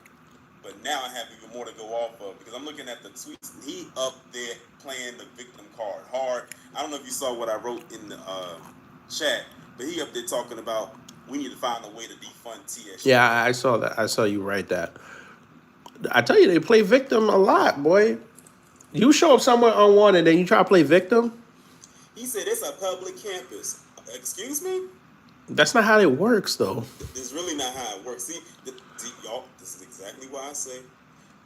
But now I have even more to go off of because I'm looking at the tweets. He up there playing the victim card hard. I don't know if you saw what I wrote in the chat, but he up there talking about we need to find a way to defund TSU. Yeah, I saw that. I saw you write that. I tell you, they play victim a lot, boy. You show up somewhere unwanted, and then you try to play victim. He said it's a public campus. Excuse me? That's not how it works, though. It's really not how it works. See, y'all, this is exactly why I say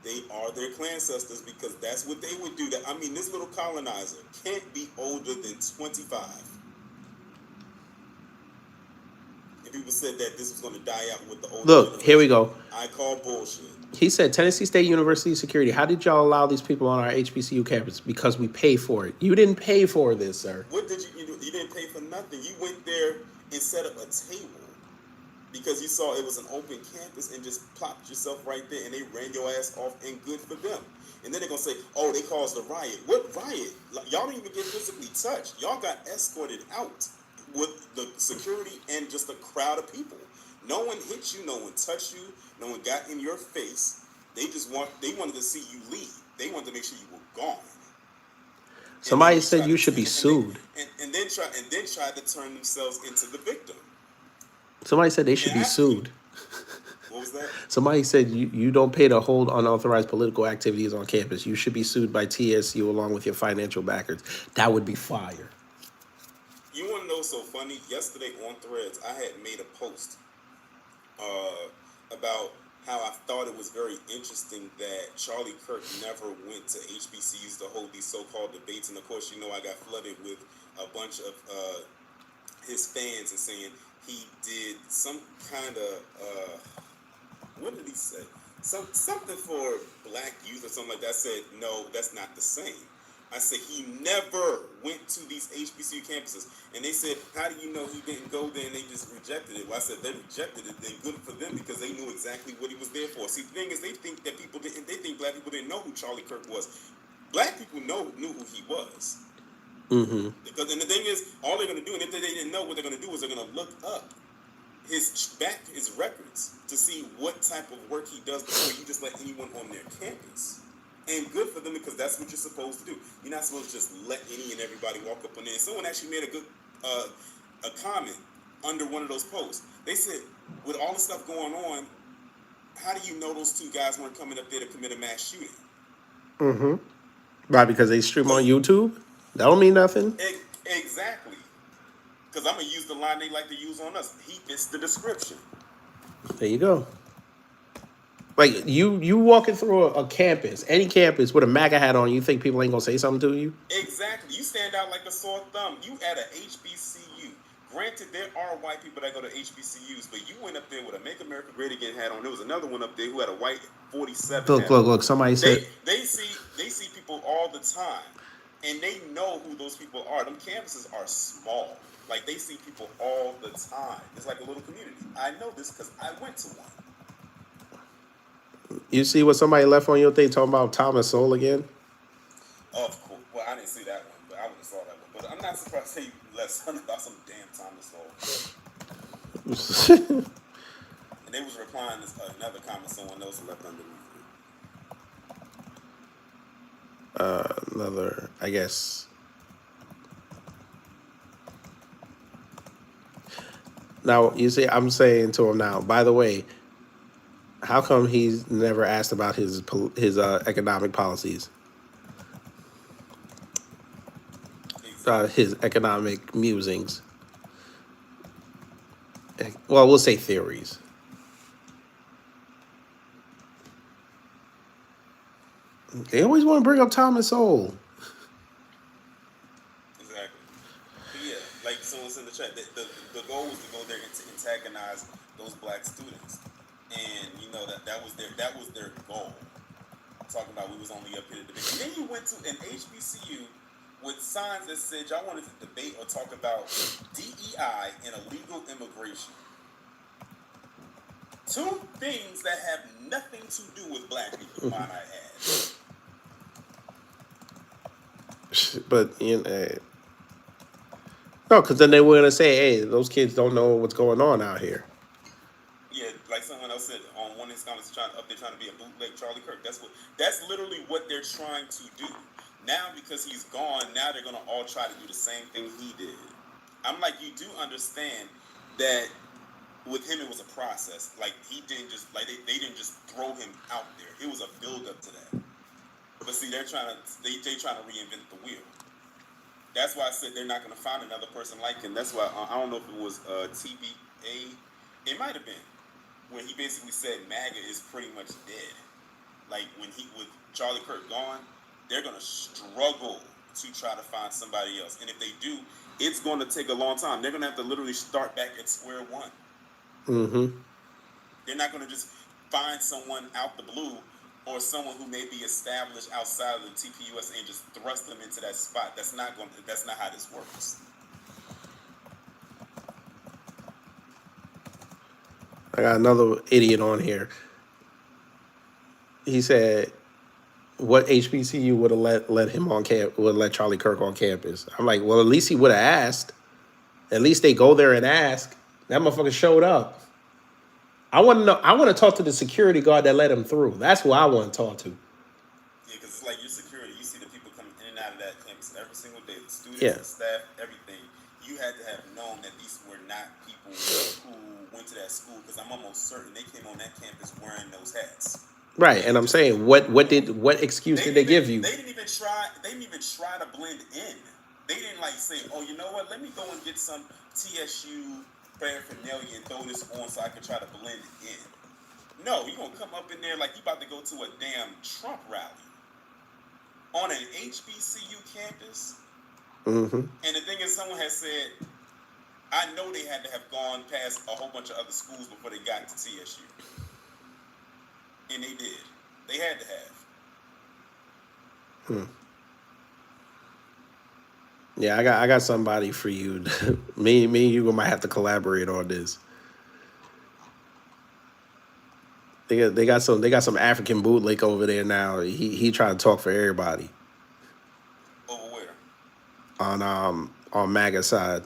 they are their ancestors, because that's what they would do. I mean, this little colonizer can't be older than 25. And people said that this was going to die out with the older Look, generation. here we go. I call bullshit. He said, Tennessee State University security. How did y'all allow these people on our HBCU campus? Because we pay for it. You didn't pay for this, sir. What did you do? You didn't pay for nothing. You went there and set up a table because you saw it was an open campus and just plopped yourself right there, and they ran your ass off, and good for them. And then they're going to say, oh, they caused a riot. What riot? Y'all didn't even get physically touched. Y'all got escorted out with the security and just a crowd of people. No one hit you. No one touched you. No one got in your face. They wanted to see you leave. They wanted to make sure you were gone. Somebody said you should be sued. And then tried to turn themselves into the victim. Somebody said they should be sued. What was that? Somebody said you don't pay to hold unauthorized political activities on campus. You should be sued by TSU along with your financial backers. That would be fire. You want to know what's so funny? Yesterday on Threads, I had made a post about how I thought it was very interesting that Charlie Kirk never went to HBCUs to hold these so-called debates. And of course, you know, I got flooded with a bunch of his fans and saying he did some kind of, what did he say? Something for black youth or something like that. I said, no, that's not the same. I said, he never went to these HBCU campuses. And they said, how do you know he didn't go there and they just rejected it? Well, I said, they rejected it, then good for them, because they knew exactly what he was there for. See, the thing is, they think black people didn't know who Charlie Kirk was. Black people knew who he was. Mm-hmm. Because, and the thing is, all they're going to do, and if they didn't know, what they're going to do is they're going to look up his records to see what type of work he does before you just let anyone on their campus. And good for them, because that's what you're supposed to do. You're not supposed to just let any and everybody walk up on there. And someone actually made a good a comment under one of those posts. They said, with all the stuff going on, how do you know those two guys weren't coming up there to commit a mass shooting? Mm-hmm. Right, because they stream on YouTube? That don't mean nothing. Exactly. Because I'm going to use the line they like to use on us. He fits the description. There you go. Like, you walking through a campus, any campus with a MAGA hat on, you think people ain't gonna say something to you? Exactly. You stand out like a sore thumb. You at a HBCU. Granted, there are white people that go to HBCUs, but you went up there with a Make America Great Again hat on. There was another one up there who had a white 47 hat. Look. Somebody said they see people all the time, and they know who those people are. Them campuses are small. Like, they see people all the time. It's like a little community. I know this because I went to one. You see what somebody left on your thing talking about Thomas Sowell again? Of course. Well, I didn't see that one, but I would have saw that one. But I'm not surprised they left something about some damn Thomas Sowell. And they was replying to another comment someone else left underneath it. Another, I guess. Now, you see, I'm saying to him now, by the way, how come he's never asked about his economic policies? His economic musings. Well, we'll say theories. They always want to bring up Thomas Sowell. Exactly. But yeah, like someone's in the chat, the goal was to go there and to antagonize those black students. And you know that was their goal. Talking about we was only up here to debate. And then you went to an HBCU with signs that said y'all wanted to debate or talk about DEI and illegal immigration. Two things that have nothing to do with black people, might I add. But you know, no, because then they were gonna say, "Hey, those kids don't know what's going on out here." Yeah, like someone else said on one of his comments, trying to be a bootleg Charlie Kirk. That's literally what they're trying to do. Now, because he's gone, now they're gonna all try to do the same thing he did. I'm like, you do understand that with him, it was a process. Like he didn't just like they didn't just throw him out there. It was a build up to that. But see, they trying to reinvent the wheel. That's why I said they're not going to find another person like him. That's why I don't know if it was TBA. It might have been where he basically said MAGA is pretty much dead. Like with Charlie Kirk gone, they're going to struggle to try to find somebody else. And if they do, it's going to take a long time. They're going to have to literally start back at square one. Mm-hmm. They're not going to just find someone out the blue or someone who may be established outside of the TPUS and just thrust them into that spot. That's not how this works. I got another idiot on here. He said, "What HBCU would have let him on would let Charlie Kirk on campus?" I'm like, well, at least he would have asked. At least they go there and ask. That motherfucker showed up. I want to know. I want to talk to the security guard that let him through. That's who I want to talk to. Yeah, because it's like your security. You see the people coming in and out of that campus every single day. The students, Yeah. the staff, everything. You had to have known that these were not people who went to that school, because I'm almost certain they came on that campus wearing those hats. Right, and I'm saying, what excuse did they give you? They didn't even try to blend in. They didn't like say, oh, you know what? Let me go and get some TSU paraphernalia and throw this on so I can try to blend it in. No, you gonna come up in there like you about to go to a damn Trump rally on an HBCU campus. Mm-hmm. And the thing is, someone has said, I know they had to have gone past a whole bunch of other schools before they got to TSU. And they did. They had to have. Yeah, I got somebody for you. me and you might have to collaborate on this. They got some African bootlick over there now. He trying to talk for everybody. Over where? On MAGA side.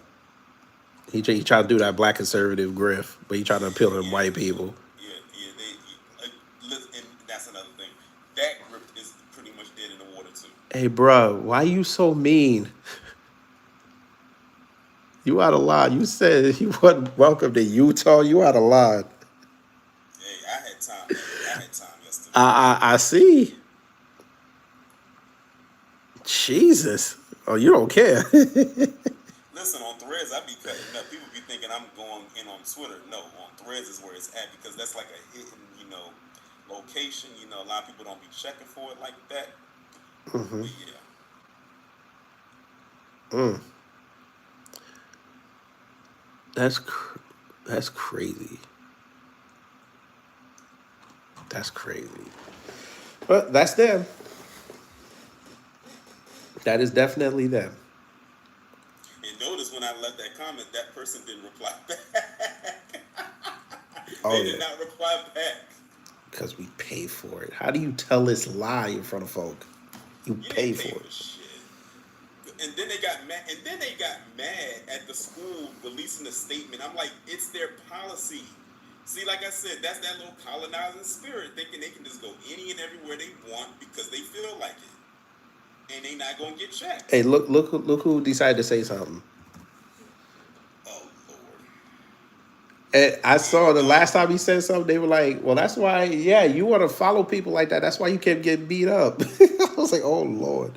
He trying to do that black conservative grift, but he trying to appeal to them white people. And that's another thing. That grift is pretty much dead in the water too. Hey, bro, why you so mean? You out of line. You said you wasn't welcome to Utah. You out of line. Hey, I had time yesterday. I see. Jesus. Oh, you don't care. Listen, on Threads, I be cutting up. People be thinking I'm going in on Twitter. No, on Threads is where it's at, because that's like a hidden, location. A lot of people don't be checking for it like that. Mm-hmm. But yeah. That's crazy. That's crazy. But that's them. That is definitely them. And notice when I left that comment, that person didn't reply back. They did not reply back. Because we pay for it. How do you tell this lie in front of folk? You pay for it. Shit. And then they got mad. At the school releasing a statement. I'm like, it's their policy. See, like I said, that's that little colonizing spirit, thinking they can just go any and everywhere they want because they feel like it, and they not gonna get checked. Hey, look who decided to say something. Oh Lord! And I saw the last time he said something, they were like, "Well, that's why. Yeah, you want to follow people like that. That's why you kept getting beat up." I was like, "Oh Lord."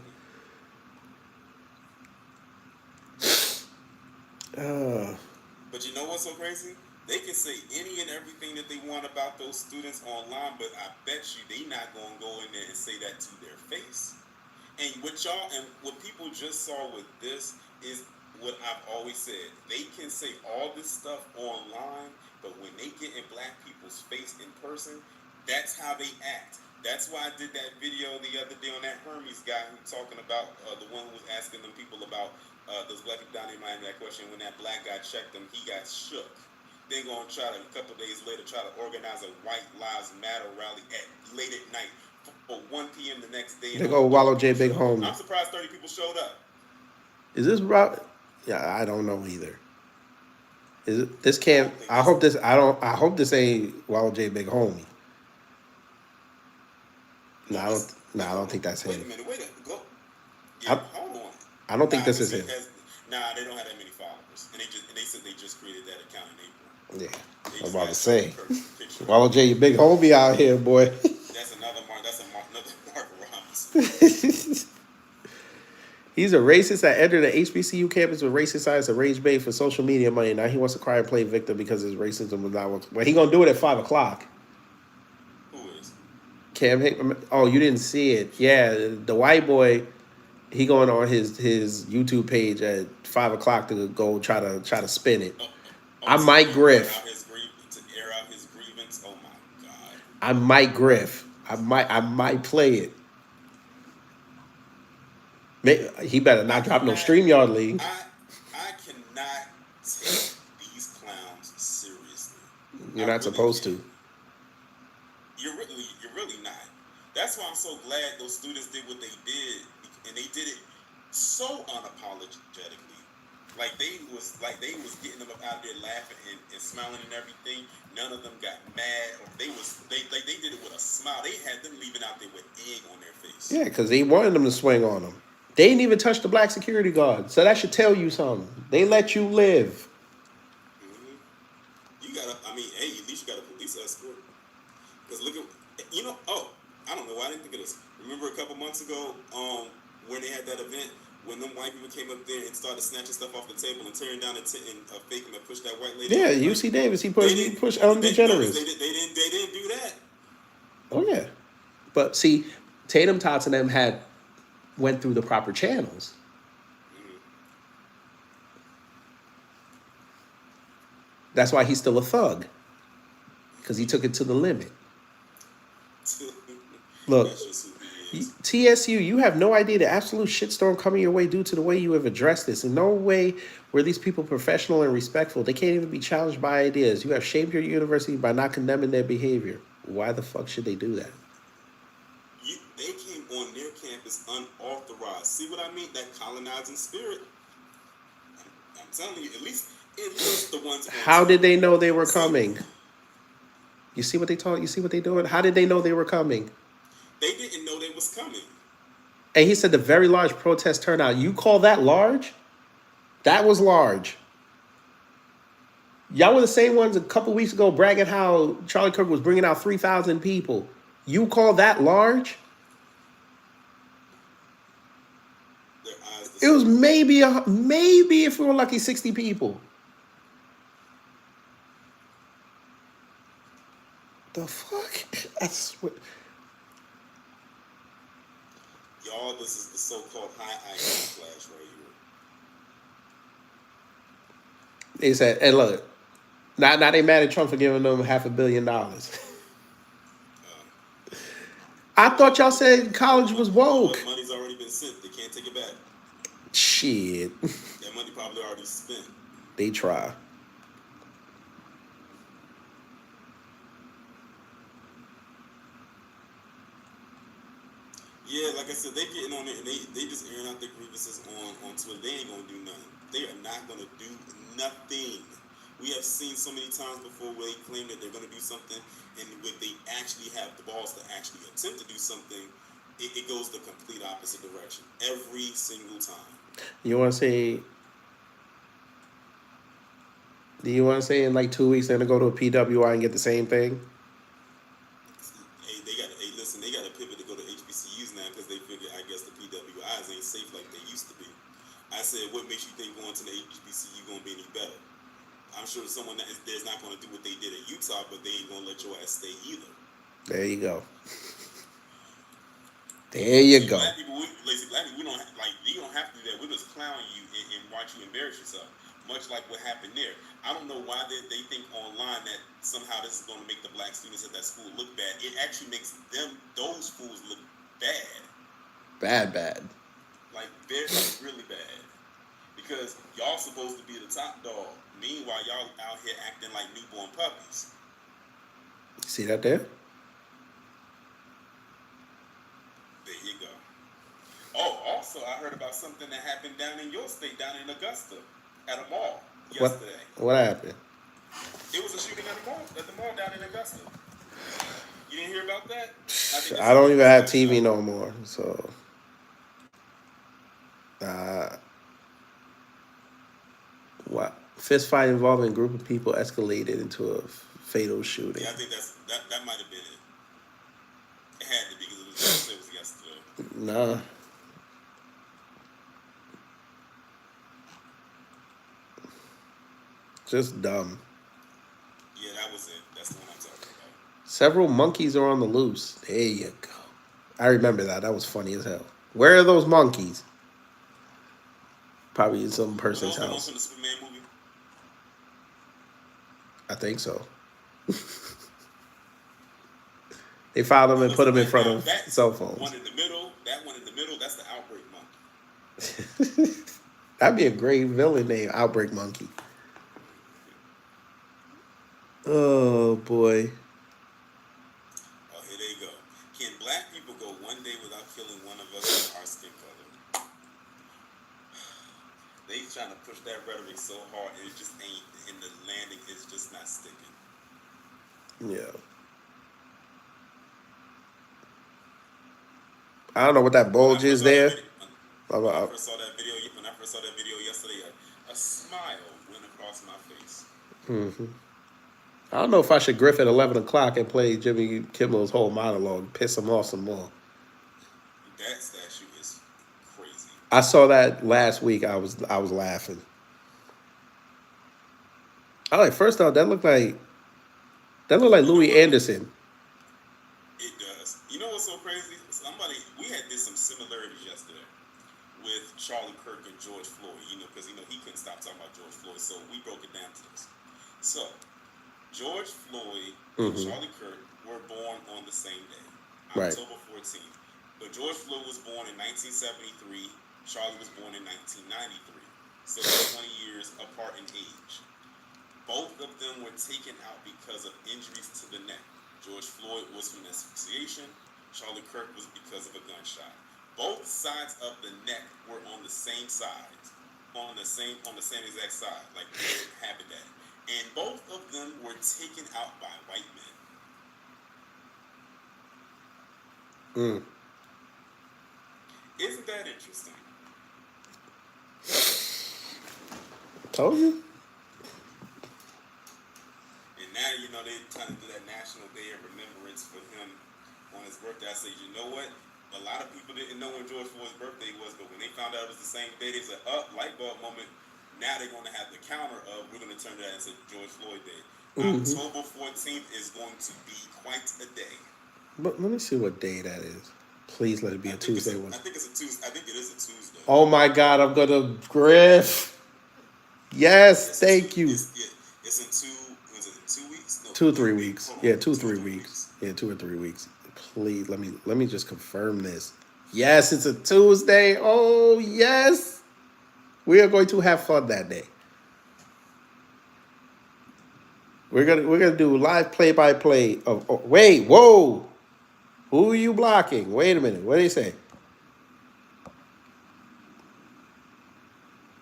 But you know what's so crazy? They can say any and everything that they want about those students online, but I bet you they not gonna go in there and say that to their face. And what people just saw with this is what I've always said. They can say all this stuff online, but when they get in black people's face in person, that's how they act. That's why I did that video the other day on that Hermes guy who talking about the one who was asking them people about those black people down in Miami, that question. When that black guy checked them, he got shook. They're going to try to, a couple of days later, try to organize a White Lives Matter rally late at night for 1 p.m. the next day. They go Wallow J Big Homie. I'm surprised 30 people showed up. Is this Rob? Yeah, I don't know either. Is it? This can't. I hope this. I hope this ain't Wallow J Big Homie. No, I don't think that's him. Wait a minute. Go. Yeah, hold on. I don't think this is him. Nah, they don't have that many followers, and they said they just created that account in April. Yeah, They I'm just about had to say. perfect picture. Wallow J, you big homie out here, boy. That's another Mark. That's another Mark Robinson. He's a racist that entered the HBCU campus with racist signs and rage bait for social media money. Now he wants to cry and play victim because his racism was not working. Well, he gonna do it at 5 o'clock. Who is? Cam Hickman. Oh, you didn't see it? Yeah, the white boy. He going on his YouTube page at 5 o'clock to go try to spin it. I might griff. To air out his grievance. Oh my god. I might griff. I might play it. He better not drop no StreamYard league. I cannot take these clowns seriously. You're not supposed to. You're really not. That's why I'm so glad those students did what they did, and they did it so unapologetically. Like they was getting them up out there laughing and smiling and everything. None of them got mad, or they did it with a smile. They had them leaving out there with egg on their face. Yeah, because they wanted them to swing on them. They didn't even touch the black security guard, so that should tell you something. They let you live. Mm-hmm. You gotta. I mean, hey, at least you got a police escort. Because look at, oh, I don't know why I didn't think of this. Remember a couple months ago, when they had that event, when them white people came up there and started snatching stuff off the table and tearing down and faking to push that white lady. Yeah, UC Davis, he pushed Ellen DeGeneres. They didn't do that. Oh yeah, but see, Tatum Tots and them went through the proper channels. Mm-hmm. That's why he's still a thug, because he took it to the limit. Look, TSU, you have no idea the absolute shitstorm coming your way due to the way you have addressed this. In no way were these people professional and respectful. They can't even be challenged by ideas. You have shamed your university by not condemning their behavior. Why the fuck should they do that? They came on their campus unauthorized. See what I mean? That colonizing spirit. I'm telling you, at least the ones. How did they know they were coming? You see what they taught? You see what they doing? How did they know they were coming? They didn't know they was coming. And he said the very large protest turnout. You call that large? That was large. Y'all were the same ones a couple weeks ago bragging how Charlie Kirk was bringing out 3,000 people. You call that large? It was maybe if we were lucky 60 people. The fuck? I swear. Y'all, this is the so-called high IQ class right here. They said, and look, now they mad at Trump for giving them $500 million. I thought y'all said college was woke. Money's already been sent. They can't take it back. Shit. That money probably already spent. They try. Yeah, like I said, they getting on it and they just airing out their grievances on Twitter. They ain't gonna do nothing. They are not gonna do nothing. We have seen so many times before where they claim that they're gonna do something, and when they actually have the balls to actually attempt to do something, it goes the complete opposite direction every single time. You want to say? Do you want to say in like 2 weeks they're gonna go to a PWI and get the same thing? Listen, they got to pivot to go to HBCUs now because they figure, I guess, the PWIs ain't safe like they used to be. I said, what makes you think going to the HBCU going to be any better? I'm sure someone there's not going to do what they did at Utah, but they ain't going to let your ass stay either. There you go. There you go. Black people, we don't you don't have to do that. We're just clowning you and watch you embarrass yourself. Much like what happened there. I don't know why they think online that somehow this is going to make the black students at that school look bad. It actually makes those fools look bad. Bad. Like really bad. Because y'all supposed to be the top dog. Meanwhile, y'all out here acting like newborn puppies. See that there? There you go. Oh, also, I heard about something that happened down in your state, down in Augusta, at a mall yesterday. What happened? It was a shooting at the mall down in Augusta. You didn't hear about that? I don't even have TV no more, so. What? Fist fight involving a group of people escalated into a fatal shooting. Yeah, I think that might have been it. It had to be because it was yesterday. Nah. Just dumb. Yeah, that was it. That's the one I'm talking about. Several monkeys are on the loose. There you go. I remember that. That was funny as hell. Where are those monkeys? Probably in some person's Were those the ones house. from the Superman movie? I think so. They found them and put them in front of cell phones. One in the middle, that one in the middle, that's the Outbreak Monkey. That'd be a great villain name, Outbreak Monkey. Oh boy. Oh, here they go. Can black people go one day without killing one of us in our skin color? They trying to push that rhetoric so hard, and it just ain't, and the landing is just not sticking. Yeah. I don't know what that bulge is there. When I first saw that video yesterday, a smile went across my face. I don't know if I should griff at 11 o'clock and play Jimmy Kimmel's whole monologue, piss him off some more. That statue is crazy. I saw that last week. I was laughing. I like, first off, that looked like Louis Anderson. It does. You know what's so crazy? We had did some similarities yesterday with Charlie Kirk and George Floyd, because he couldn't stop talking about George Floyd, so we broke it down to this. So, George Floyd and Charlie Kirk were born on the same day, October 14th. But George Floyd was born in 1973, Charlie was born in 1993. So they're 20 years apart in age. Both of them were taken out because of injuries to the neck. George Floyd was from asphyxiation. Charlie Kirk was because of a gunshot. Both sides of the neck were on the same side, on the same exact side, like their habitat. And both of them were taken out by white men. Isn't that interesting? Told you. And now, they're trying to do that National Day of Remembrance for him on his birthday. I said, you know what? A lot of people didn't know when George Floyd's birthday was, but when they found out it was the same day, they said, light bulb moment. Now they're going to have the counter of, we're going to turn that into George Floyd Day. October 14th is going to be quite a day. But let me see what day that is. Please let it be a Tuesday one. I think it's a Tuesday. I think it is a Tuesday. Oh my God, I'm going to griff. Yes, thank you. It's in 2 weeks? No, 2 or 3 weeks. Yeah, 2 or 3 weeks. Yeah, 2 or 3 weeks. Please, let me just confirm this. Yes, it's a Tuesday. Oh, yes. We are going to have fun that day. We're gonna do live play-by-play of. Oh, wait, whoa! Who are you blocking? Wait a minute. What do you say?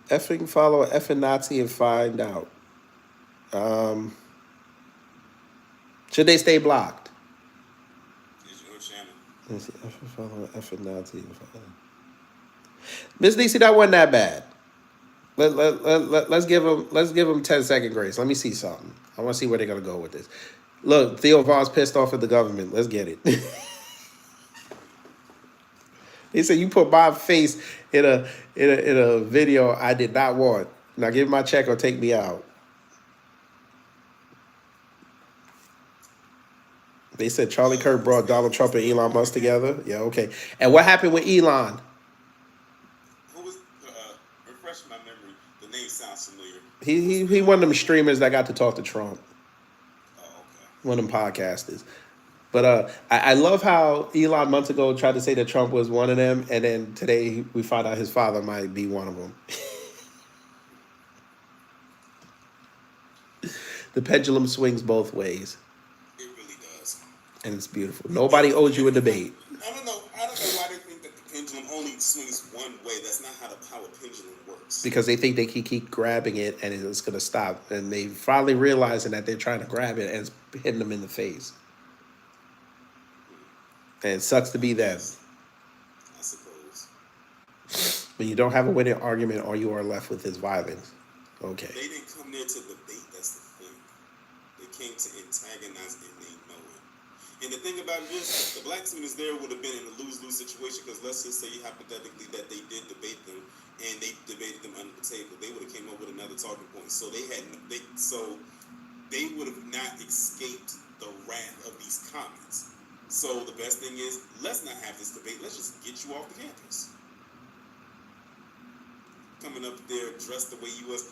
Effing follow effing Nazi and find out. Should they stay blocked? It's your channel. Let's see. Effing follow effing Nazi and find out. Miss DC, that wasn't that bad. Let's give them 10-second grace. Let me see something. I want to see where they're gonna go with this. Look, Theo Von's pissed off at the government. Let's get it. They said you put my face in a video I did not want. Now give me my check or take me out. They said Charlie Kirk brought Donald Trump and Elon Musk together. Yeah, okay. And what happened with Elon? Who was? Refresh my memory. The name sounds familiar. He one of them streamers that got to talk to Trump. Oh, okay. One of them podcasters. But I love how Elon months ago tried to say that Trump was one of them, and then today we found out his father might be one of them. The pendulum swings both ways. It really does. And it's beautiful. Nobody owes you a debate. I don't know why they think that the pendulum only swings one way. That's not how a pendulum works. Because they think they can keep grabbing it and it's going to stop. And they finally realizing that they're trying to grab it and it's hitting them in the face. And it sucks to be them. I suppose. But you don't have a winning argument or you are left with his violence. Okay. They didn't come there to debate. That's the thing. They came to antagonize, and they know it. And the thing about it is, the black students there would have been in a lose-lose situation, because let's just say hypothetically that they did debate them, and they debated them under the table. They would have came up with another talking point. So they would have not escaped the wrath of these comments. So the best thing is, let's not have this debate. Let's just get you off the campus. Coming up there dressed the way you was,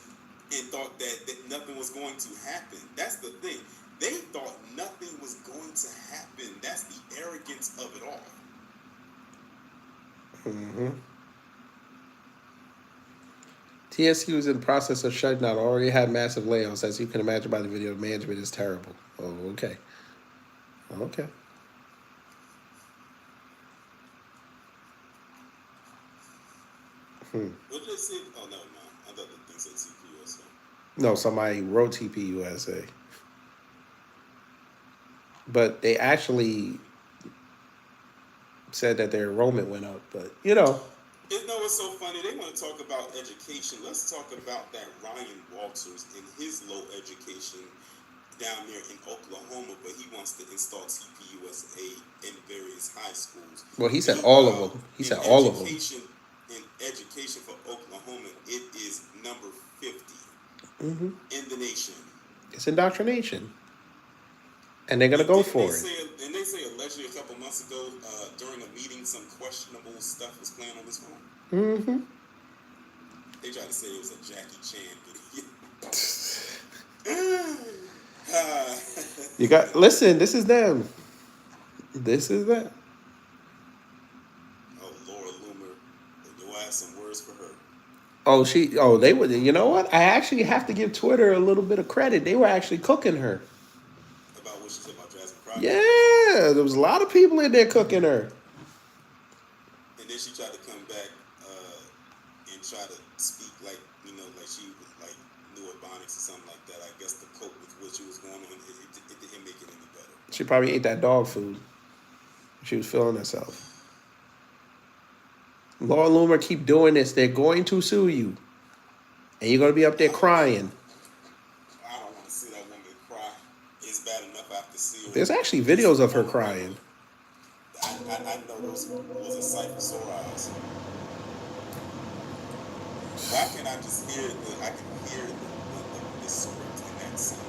and thought that nothing was going to happen. That's the thing. They thought nothing was going to happen. That's the arrogance of it all. Mm-hmm. TSU is in the process of shutting down. Already had massive layoffs, as you can imagine by the video. Management is terrible. Oh, okay. Okay. What did they say? Oh, no. I thought the thing said TPUSA. No, somebody wrote TPUSA. But they actually said that their enrollment went up. But, you know. It's so funny. They want to talk about education. Let's talk about that Ryan Walters and his low education down there in Oklahoma, but he wants to install TPUSA in various high schools. Well, he said all of them. He said all of them. In education for Oklahoma, it is number 50 in the nation. It's indoctrination. And they're going to go for it. And they say allegedly a couple months ago, during a meeting, some questionable stuff was playing on his phone. Mm-hmm. They tried to say it was a Jackie Chan video. You got, listen, this is them. This is them. Oh, Laura Loomer. Do I have some words for her? They were, you know what? I actually have to give Twitter a little bit of credit. They were actually cooking her. About what she said about Jasmine Crockett? Yeah, there was a lot of people in there cooking her. And then she tried to come back and try to speak like she like knew Ebonics or something like that. I guess to cope with what she was going on, it didn't make it any better. She probably ate that dog food. She was feeling herself. Laura Loomer, keep doing this. They're going to sue you. And you're going to be up there crying. I don't want to see that woman cry. It's bad enough I have to see her. There's actually videos of her crying. I know those was a sight for sore eyes. Why can't I just hear the script in that scene?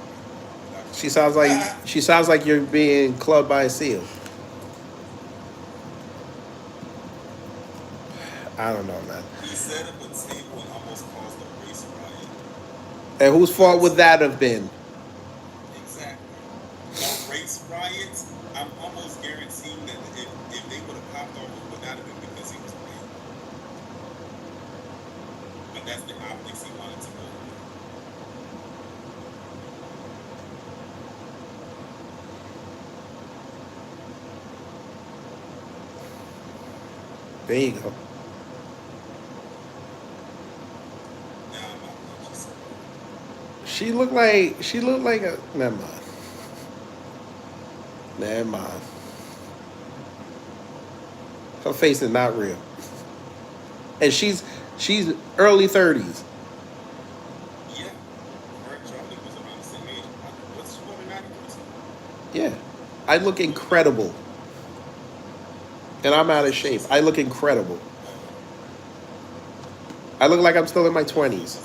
She sounds like you're being clubbed by a seal. I don't know, man. He set up a table and almost caused a race riot. And whose fault would that have been? Exactly. A race riots, I'm almost guaranteeing that if they would have popped off, it would not have been because he was white. But that's the optics he wanted to go with. There you go. She looked like a. Never mind. Her face is not real, and she's early 30s. Yeah, her and Charlie was around the same age. What's she going to Yeah, I look incredible, and I'm out of shape. I look incredible. I look like I'm still in my 20s.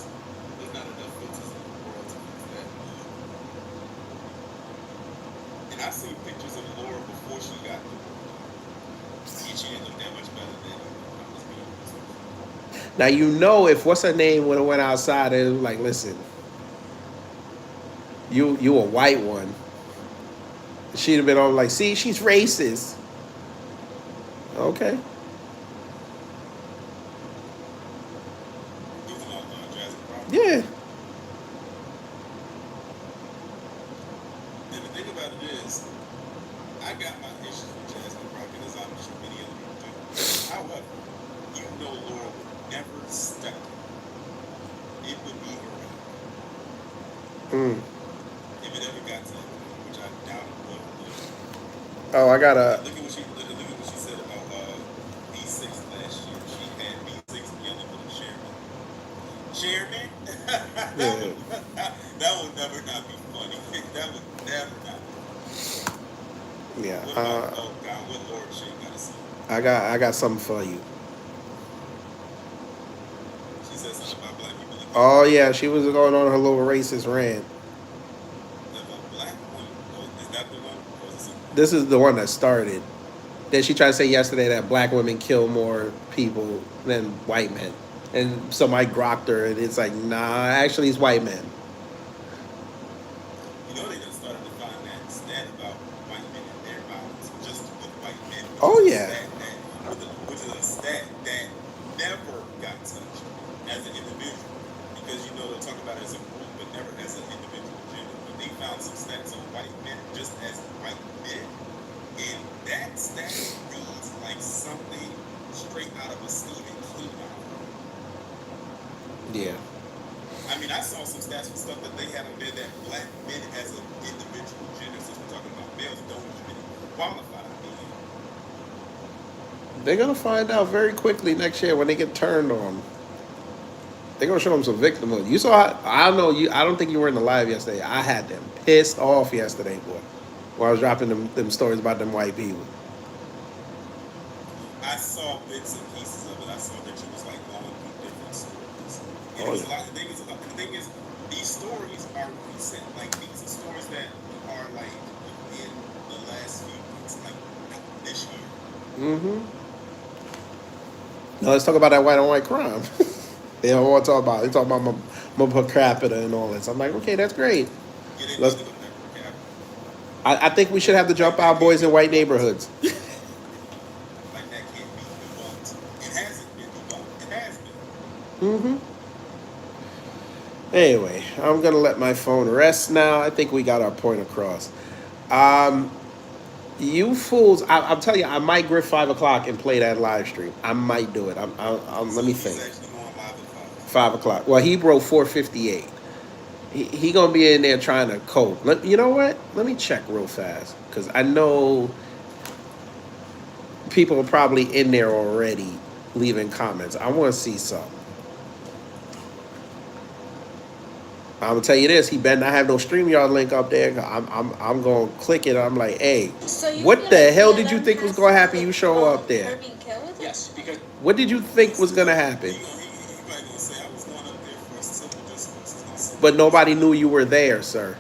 I've seen pictures of Laura before she got the she didn't look that much better than Now, you know, if what's her name would have went outside and was like, listen, you a white one, she'd have been on like, see, she's racist. Okay. Yeah. And the thing about it is, I got my issues with Jasmine Crockett, as I'm sure many other people do. However, you know Laura would never step. It would be her. If it ever got to that, which I doubt it would. Oh, I gotta. Look at what she said about B6 last year. She had B6 yelling for the chairman. Chairman? Yeah. That would never not be funny. That would never not be. Yeah. What about, oh God, what Lord Shane got to say? I got something for you. She said something about black people again. Oh yeah, she was going on her little racist rant. About black women. Oh, is that the one? Or is it something? This is the one that started. Then she tried to say yesterday that black women kill more people than white men. And somebody grokked her, and it's like, nah, actually, it's white men. You know they done started to find that stat about white men and their violence just with white men, Oh, yeah. which is a stat that never got touched as an individual, because you know they'll talk about it as a group, but never as an individual gender. But they found some stats on white men just as white men, and that stat reads like something straight out of a Stephen King novel. Yeah. I mean, I saw some stats and stuff that they had on there that black men as an individual gender, since we're talking about males, don't usually qualify to be in. They're going to find out very quickly next year when they get turned on. They're going to show them some victimhood. You saw, I don't know, I don't think you were in the live yesterday. I had them pissed off yesterday, boy, when I was dropping them stories about them white people. I saw bits and pieces of it. I saw that you was like going through different stories. And Oh, it was yeah. a lot of things. The thing is, these stories are recent. Like, these are stories that are like in the last few months, like this year. Mm-hmm. Now let's talk about that white on white crime. They don't want to talk about it. They talk about my per capita and all this. I'm like, okay, that's great. Yeah, they Let's. look at that per capita. I think we should have the jump out boys in white neighborhoods. Like, that can't be debunked. It hasn't been debunked. It has been. Mm-hmm. Anyway, I'm gonna let my phone rest now. I think we got our point across. You fools! I'm telling you, I might grip 5 o'clock and play that live stream. I might do it. Let me He's think. actually going live at 5 o'clock. Well, he broke 4:58. He gonna be in there trying to cope. You know what? Let me check real fast because I know people are probably in there already leaving comments. I want to see something. I'm gonna tell you this: he better not have no StreamYard link up there. I'm gonna click it. I'm like, hey, what the hell did you think was gonna happen? You show up there. Yes, because What did you think was gonna happen? He probably gonna say, I was going up there for a simple discourse. But nobody knew you were there, sir.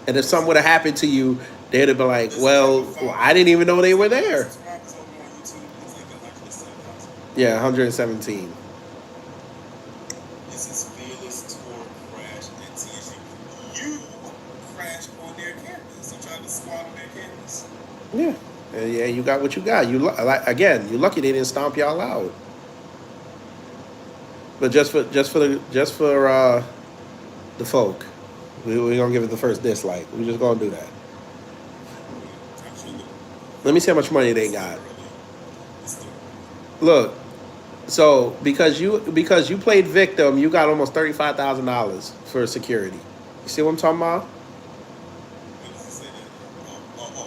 And if something would have happened to you, they'd have been like, well, I didn't even know they were there. Yeah, 117. This is Fearless Tour Crash at TSU. You crashed on their campus. You tried to squat on their campus. Yeah. Yeah, you got what you got. You again, you're lucky they didn't stomp y'all out. But just for the folk, we're gonna give it the first dislike. We're just gonna do that. Let me see how much money they got. Look, so because you played victim, you got almost $35,000 for security. You see what I'm talking about? When does it say that?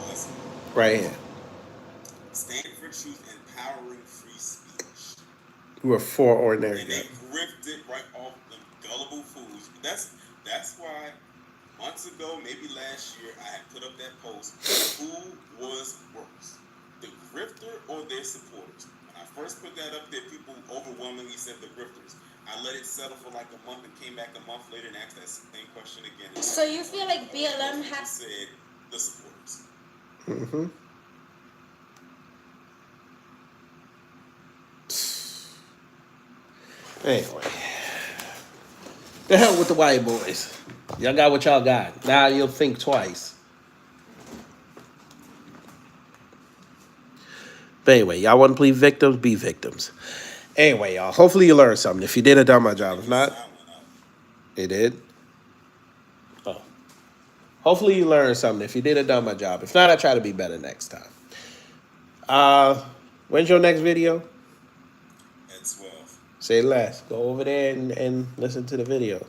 That's Right here. Stand for truth, empowering free speech. You were four ordinary And they guys. ripped it right off them gullible fools. That's why months ago, maybe last year, I had put up that post. Who was worse, the grifter or their supporters? When I first put that up there, people overwhelmingly said the grifters. I let it settle for like a month and came back a month later and asked that same question again. So you feel like BLM has said the supporters. Mm-hmm. Anyway, the hell with the white boys. Y'all got what y'all got. Now you'll think twice. But anyway, y'all want to plead victims? Be victims. Anyway, y'all. Hopefully you learned something. If you did, I done my job. If not, it did. Oh. Hopefully you learned something. If you did, I done my job. If not, I try to be better next time. When's your next video? At 12. Say less. Go over there and listen to the video.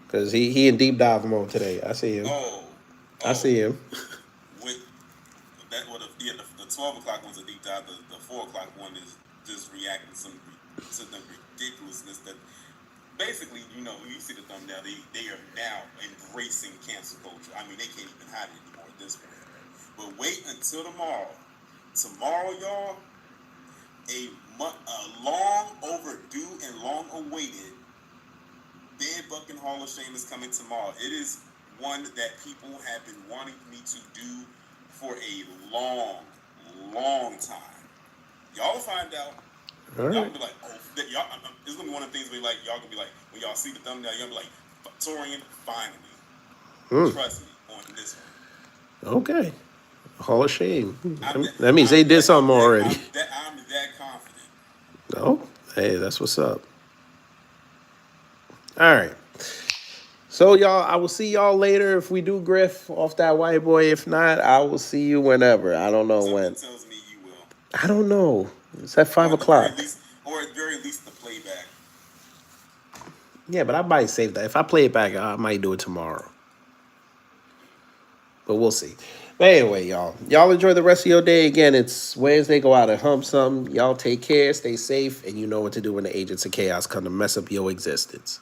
Because he in deep dive mode today. I see him. I see him. With that, the 12 o'clock one's a deep dive. The 4 o'clock one is just reacting to the ridiculousness that basically, you know, you see the thumbnail. They are now embracing cancel culture. I mean, they can't even hide it anymore at this point. But wait until tomorrow. Tomorrow, y'all, a long overdue and long awaited Bed Bucking Hall of Shame is coming tomorrow. It is one that people have been wanting me to do for a long time. Y'all will find out. All Y'all right. gonna be like, oh, y'all. It's gonna be one of the things where like y'all gonna be like, when y'all see the thumbnail, y'all gonna be like, Torian, finally, trust me on this one. Okay. Hall of Shame. That means they did something already. I'm that confident. Oh, hey, that's what's up. All right. So, y'all, I will see y'all later if we do griff off that white boy. If not, I will see you whenever. I don't know when. Something tells me you will. I don't know. It's at 5 o'clock. Or at very least the playback. Yeah, but I might save that. If I play it back, I might do it tomorrow. But we'll see. But anyway, y'all enjoy the rest of your day. Again, it's Wednesday. Go out and hump something. Y'all take care, stay safe, and you know what to do when the agents of chaos come to mess up your existence.